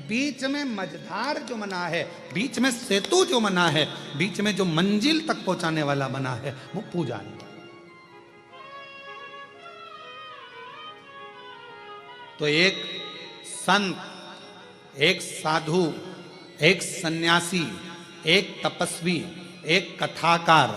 बीच में मझधार जो बना है, बीच में सेतु जो बना है, बीच में जो मंजिल तक पहुंचाने वाला बना है, वो पूजारी। तो एक संत, एक साधु, एक सन्यासी, एक तपस्वी, एक कथाकार,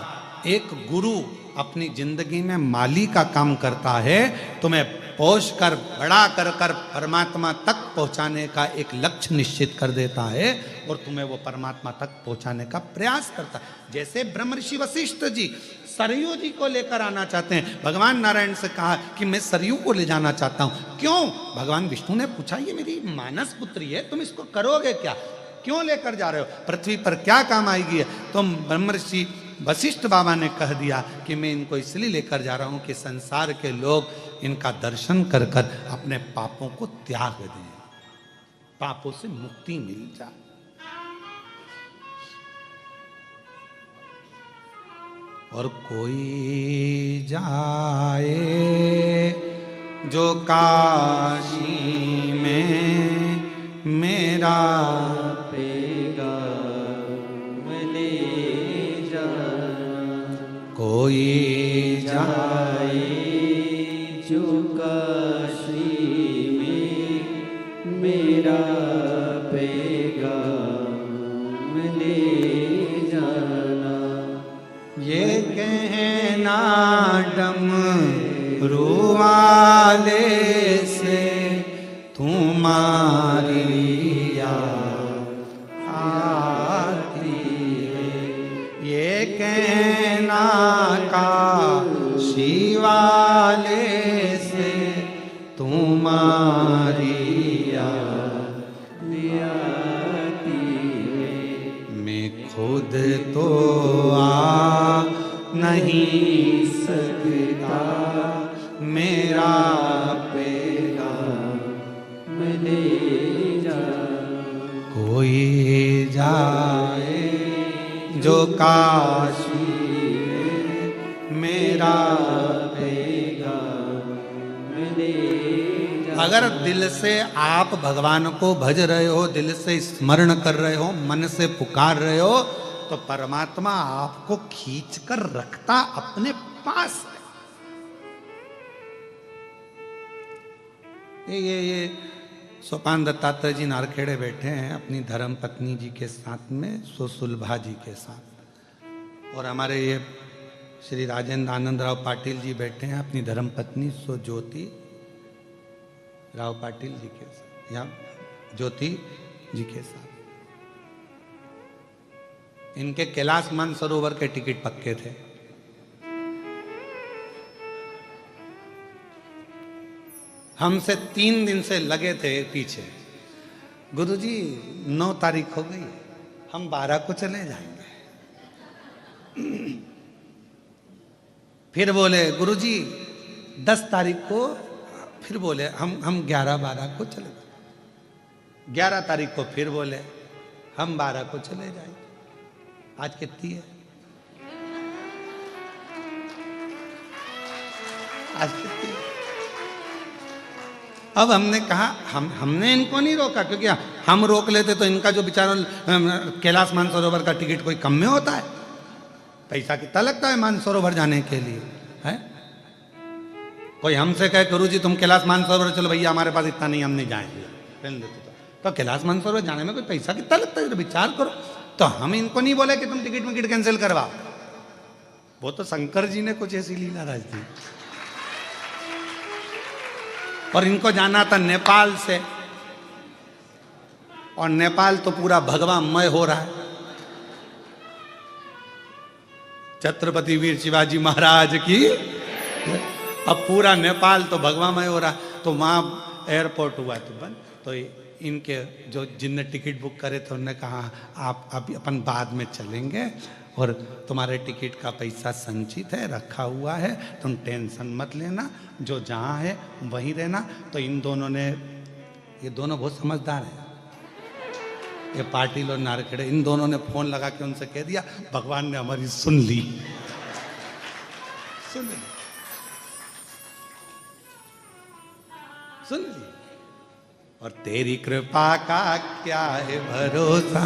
एक गुरु अपनी जिंदगी में माली का काम करता है, तुम्हें पोष कर बड़ा कर कर परमात्मा तक पहुंचाने का एक लक्ष्य निश्चित कर देता है, और तुम्हें वो परमात्मा तक पहुंचाने का प्रयास करता है। जैसे ब्रह्मर्षि वशिष्ठ जी सरयू जी को लेकर आना चाहते हैं। भगवान नारायण से कहा कि मैं सरयू को ले जाना चाहता हूं। क्यों? भगवान विष्णु ने पूछा, ये मेरी मानस पुत्री है, तुम इसको करोगे क्या? क्यों लेकर जा रहे हो? पृथ्वी पर क्या काम आएगी? तुम ब्रह्मर्षि वशिष्ठ बाबा ने कह दिया कि मैं इनको इसलिए लेकर जा रहा हूं कि संसार के लोग इनका दर्शन कर कर अपने पापों को त्याग दें, पापों से मुक्ति मिल जाए। और कोई जाए जो काशी में मेरा पेगा मले जाना, कोई जाए जो काशी में मेरा पेगा मले जाना। ये कहना डमरू वाले से तुम्हारी याद आती है, ये कहना काशी वाले से तुम्हारी याद आती है। मैं खुद तो आ नहीं सकता, मेरा पैगाम ले जा। कोई जाए जो काशी में मेरा पैगाम ले जा। अगर दिल से आप भगवान को भज रहे हो, दिल से स्मरण कर रहे हो, मन से पुकार रहे हो, तो परमात्मा आपको खींच कर रखता अपने पास है। ये सोपान दत्तात्रेय जी नारखेड़े बैठे हैं अपनी धर्म पत्नी जी के साथ में, सुलभा जी के साथ, और हमारे ये श्री राजेंद्र आनंद राव पाटिल जी बैठे हैं अपनी धर्म पत्नी सो ज्योति राव पाटिल जी के साथ, या ज्योति जी के साथ। इनके कैलाश मानसरोवर के टिकट पक्के थे। हमसे 3 दिन से लगे थे पीछे, गुरुजी 9 तारीख हो गई, हम 12 को चले जाएंगे। फिर बोले गुरुजी 10 तारीख को, फिर बोले हम 11-12 को चले जाएंगे। 11 तारीख को फिर बोले हम 12 को चले जाएंगे। आज कितनी है? आज कितनी है? अब हमने कहा हमने इनको नहीं रोका, क्योंकि हम रोक लेते तो इनका जो बेचारा कैलाश मानसरोवर का टिकट कोई कम में होता है? पैसा कितना लगता है मानसरोवर जाने के लिए, है? कोई हमसे कहे गुरुजी तुम कैलाश मानसरोवर चलो, भैया हमारे पास इतना नहीं, हम नहीं जाएंगे। तो कैलाश मानसरोवर जाने में कोई पैसा कितना लगता है, विचार करो। तो हम इनको नहीं बोले कि तुम टिकट कैंसिल करवा, वो तो शंकर जी ने कुछ ऐसी लीला रच दी। और इनको जाना था नेपाल से, और नेपाल तो पूरा भगवामय हो रहा है। छत्रपति वीर शिवाजी महाराज की, अब पूरा नेपाल तो भगवामय हो रहा है। तो वहां एयरपोर्ट हुआ तो बंद। तो इनके जो जिनने टिकट बुक करे थे उन्होंने कहा आप अभी अपन बाद में चलेंगे, और तुम्हारे टिकट का पैसा संचित है, रखा हुआ है, तुम टेंशन मत लेना, जो जहाँ है वहीं रहना। तो इन दोनों ने, ये दोनों बहुत समझदार हैं, ये पाटिल और नारखेड़े, इन दोनों ने फोन लगा के उनसे कह दिया भगवान ने हमारी सुन ली, सुन ली, सुन ली। और तेरी कृपा का क्या है भरोसा,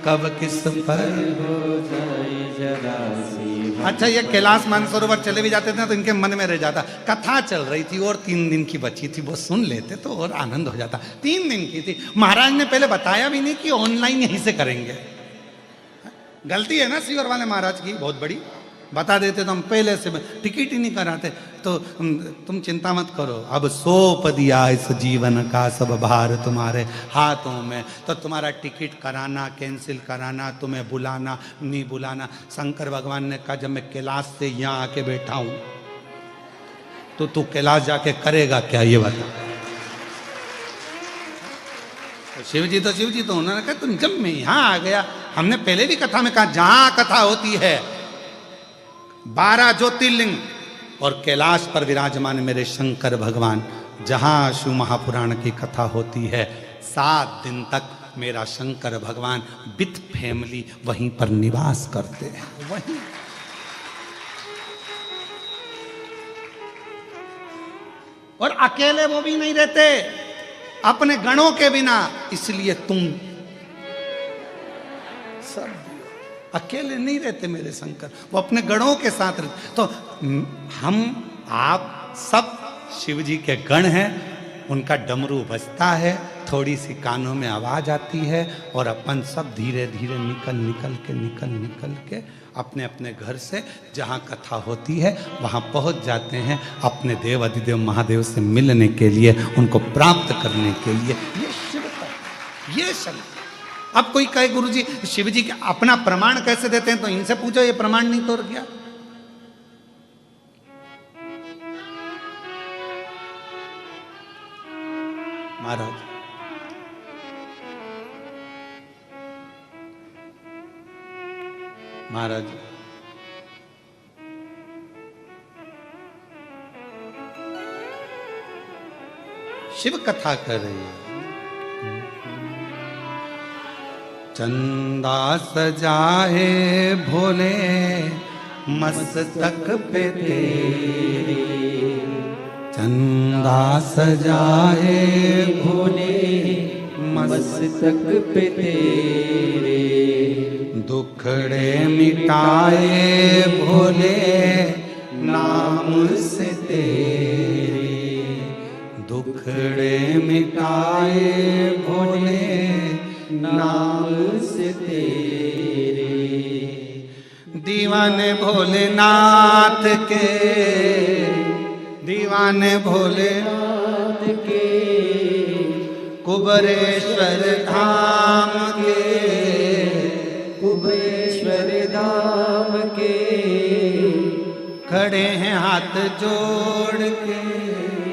कब किस पर हो जाए जरा सी। अच्छा, ये कैलाश मानसरोवर चले भी जाते थे तो इनके मन में रह जाता। कथा चल रही थी और 3 दिन की बची थी, वो सुन लेते तो और आनंद हो जाता। 3 दिन की थी, महाराज ने पहले बताया भी नहीं कि ऑनलाइन यहीं से करेंगे। गलती है ना सीवर वाले महाराज की बहुत बड़ी, बता देते तो हम पहले से टिकट ही नहीं कराते। तो तुम चिंता मत करो, अब सौंप दिया इस जीवन का सब भार तुम्हारे हाथों में। तो तुम्हारा टिकट कराना, कैंसिल कराना, तुम्हें बुलाना, नहीं बुलाना, शंकर भगवान ने कहा जब मैं कैलाश से यहाँ आके बैठा हूं तो तू कैलाश जाके करेगा क्या, ये बता। तो शिव जी तो उन्होंने कहा तुम जब मैं यहाँ आ गया, हमने पहले भी कथा में कहा जहां कथा होती है 12 ज्योतिर्लिंग और कैलाश पर विराजमान मेरे शंकर भगवान, जहां शिव महापुराण की कथा होती है 7 दिन तक मेरा शंकर भगवान विथ फैमिली वहीं पर निवास करते हैं। वहीं और अकेले वो भी नहीं रहते, अपने गणों के बिना। इसलिए तुम सब अकेले नहीं रहते मेरे शंकर, वो अपने गणों के साथ रहते। तो हम आप सब शिव जी के गण हैं, उनका डमरू बजता है, थोड़ी सी कानों में आवाज आती है, और अपन सब धीरे धीरे निकल के अपने अपने घर से जहाँ कथा होती है वहाँ पहुँच जाते हैं, अपने देव अधिदेव महादेव से मिलने के लिए, उनको प्राप्त करने के लिए। ये शिव का, ये शंकर। अब कोई कहे गुरुजी शिव जी अपना प्रमाण कैसे देते हैं, तो इनसे पूछो, ये प्रमाण नहीं तोड़ गया। महाराज महाराज शिव कथा कर रही है। चंदा सजाए भोले मस्तक पे तेरे, चंदा सजाए भोले मस्तक पे तेरे, दुखड़े मिटाए भोले नाम से तेरे, दुखड़े मिटाए भोले नाम से तेरे, दीवाने भोलेनाथ के, दीवाने भोलेनाथ के, कुबेरेश्वर धाम के, कुबेरेश्वर धाम के, खड़े हैं हाथ जोड़ के।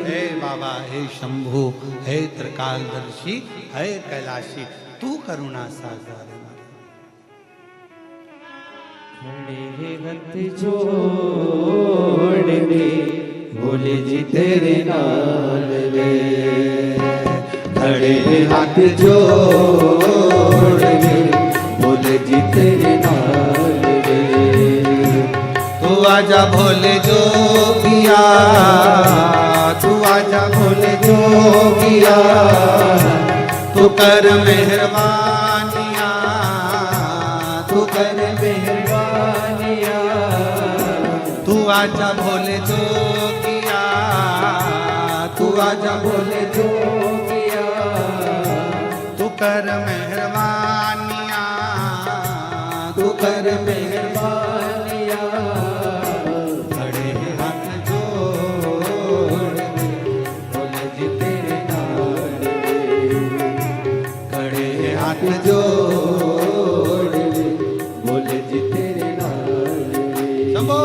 हे बाबा, हे शंभु, हे त्रिकालदर्शी, हे कैलाशी, तू करुणा सागर। खड़े हाथ जोड़ के भोले जी तेरे नाल रे, खड़े हाथ जोड़ के भोले जी तेरे नाल रे। तू आजा भोले जोगिया, तू आजा भोले जोगिया, तू कर मेहरबानिया, तू कर मेहरबानिया, तू आजा भोले जोगिया, तू आजा भोले जोगिया, तू कर मेहरबानिया, तू कर मेहरबानिया। खड़े हाथ जोड़ भोले जी तेरे नाल रे, खड़े हाथ जोड़ भोले जी तेरे नाल रे। शंभो।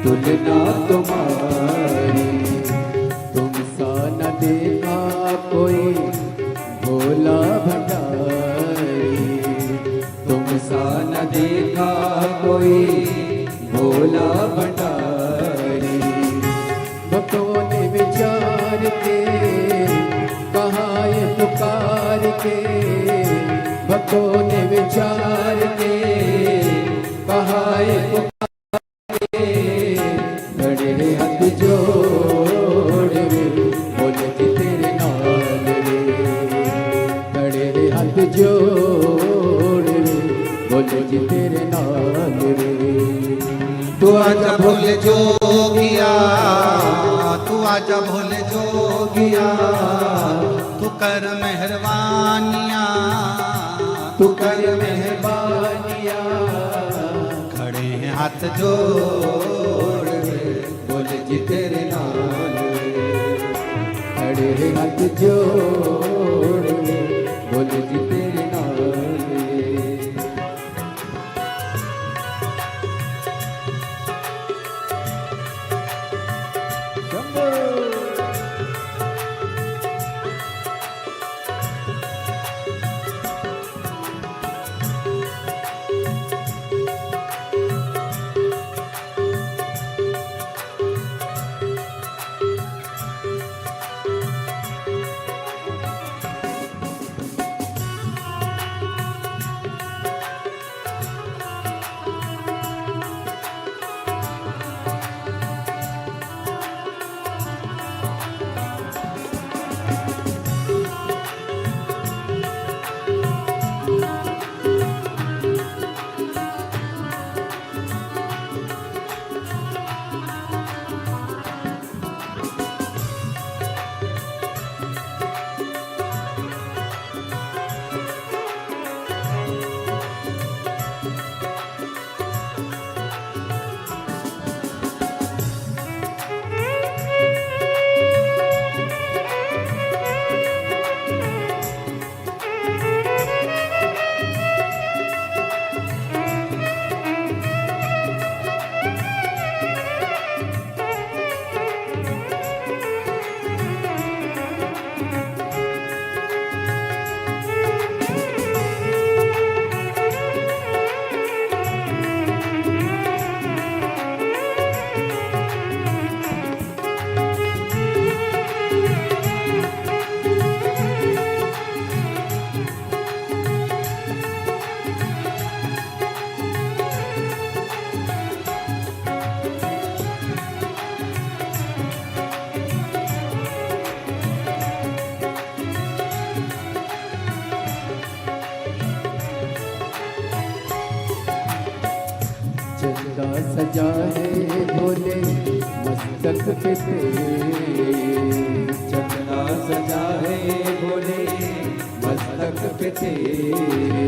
तुलना तुम्हारी, तुम सा न देखा कोई भोला भंडारी, तुम सा न देखा कोई भोला भंडारी। भक्तों ने विचार के कहा ये पुकार के, भक्तों ने विचार के कहा ये पुकार के, खड़े हाथ जोड़ बोले जी तेरे नाल रे, खड़े हाथ जोड़ बोले जी तेरे नाल रे। तू आजा भोले जोगिया, तू आजा भोले जोगिया, तू कर मेहरबानिया, तू कर मेहरबानिया। खड़े हैं हाथ जोड़ बोले जी तेरे नाल रे, खड़े हाथ जोड़ बोले जी तेरे नाल रे। शंभो। सजा है भोले मस्तक पे तेरे, चंदा सजा है भोले मस्तक पे तेरे,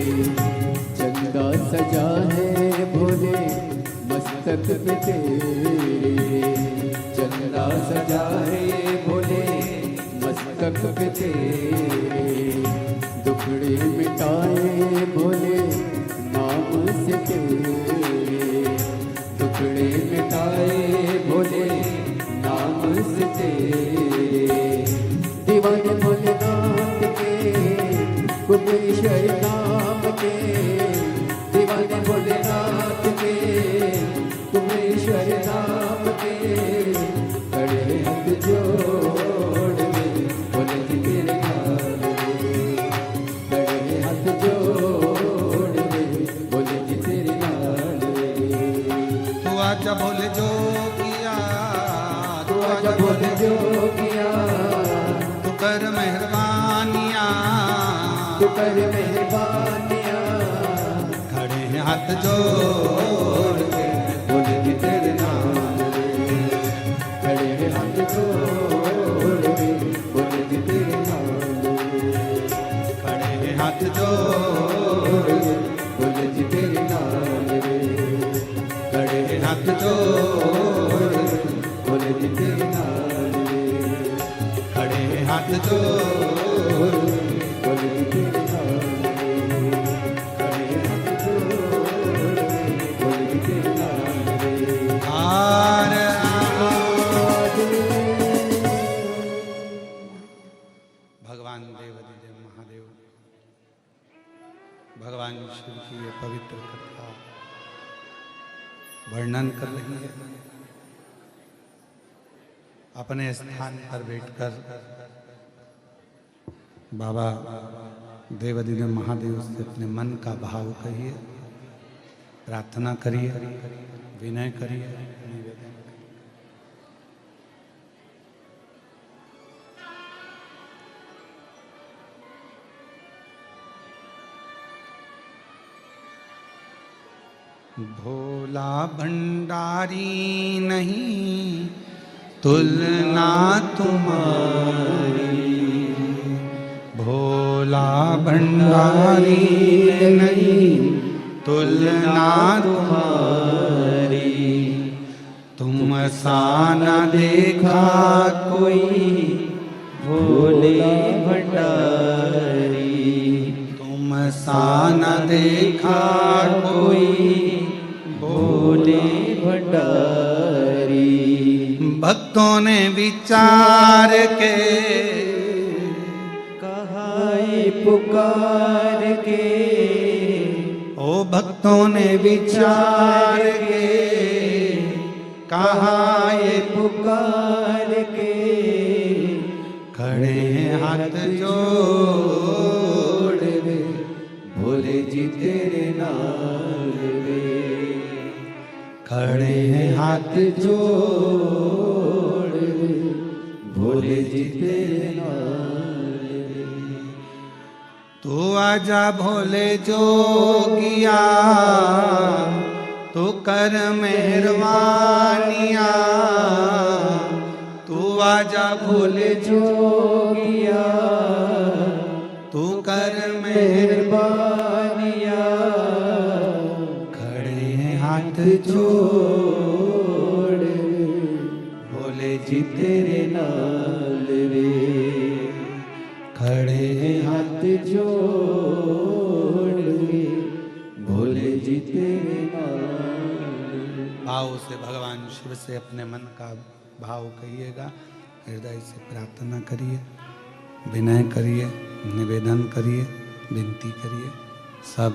चंदा सजा है भोले मस्तक पे तेरे, चंदा सजा है भोले मस्तक पे तेरे, दुखड़े मिटाए भोले नाम से तेरे, दुखड़े मिटाए भोले नाम से तेरे, दीवाने भोलेनाथ के कुबेश्वर नाम के, दीवाने भोलेनाथ के कुबेश्वर नाम के, खड़े हाथ जोड़ में भोले जी तेरे नाम में, खड़े हाथ जोड़ में भोले जी तेरे नाम में। तू आजा भोले जोगिया, तू आजा भोले जोगिया, तू कर मेहरबानिया, तू कर मेहरबानिया, खड़े हैं हाथ जोड़ के भोले जी तेरे नाम में, खड़े हैं हाथ जोड़ में भोले जी तेरे नाम में, खड़े हैं हाथ जोड़ भोले जी तेरे नाम में, खड़े हैं हाथ जोड़ भोले जी तेरे नाम में, खड़े हैं हाथ जोड़ भोले जी तेरे नाम में, खड़े हैं हाथ जोड़ भोले जी तेरे नाम में। हार भगवान देवादिदेव महादेव भगवान शिव की ये पवित्र कथा वर्णन कर रही है। अपने स्थान पर बैठकर बाबा देवादिदेव महादेव से अपने मन का भाव कहिए, प्रार्थना करिए, विनय करिए, निवेदन करिए। भोला भंडारी नहीं तुलना तुम्हारी, भोला भंडारी नहीं तुलना तुम्हारी, तुम सा न देखा कोई भोले भंडारी, तुम सा न देखा कोई भोले भंडारी, भक्तों ने विचार के कहा ये पुकार के, ओ भक्तों ने विचार के कहा ये पुकार के, खड़े हैं हाथ जोड़ रे भोले जी तेरे नाम रे, खड़े हैं हाथ जोड़ रे भोले जी तेरे नाम रे। तू आजा भोले जोगिया, तू कर मेहरबानिया, तू आजा भोले जोगिया, तू कर मेहरबानिया, खड़े हैं हाथ जोड़ रे भोले जी तेरे नाल रे, खड़े हैं हाथ जोड़ रे भोले जी तेरे नाल। भाव से भगवान शिव से अपने मन का भाव कहिएगा, हृदय से प्रार्थना करिए, विनय करिए, निवेदन करिए, विनती करिए, सब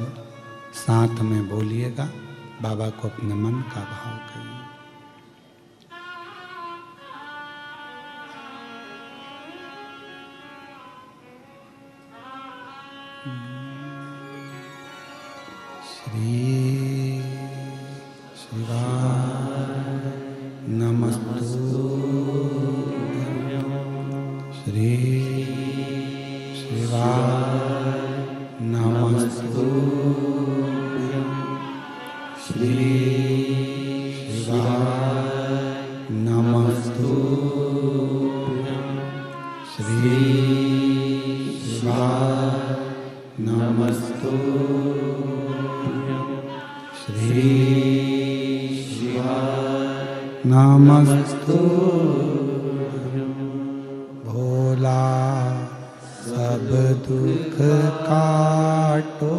साथ में बोलिएगा, बाबा को अपने मन का भाव कहिए। श्री शिवाय नमस्तुभ्यं, श्री शिवाय नमस्तुभ्यं, श्री श्री शिवाय नमस्तुभ्यं श्री शिवाय नमस्तुभ्यं भोला सब दुख काटो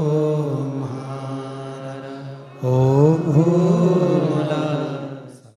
हमारा ओ भोला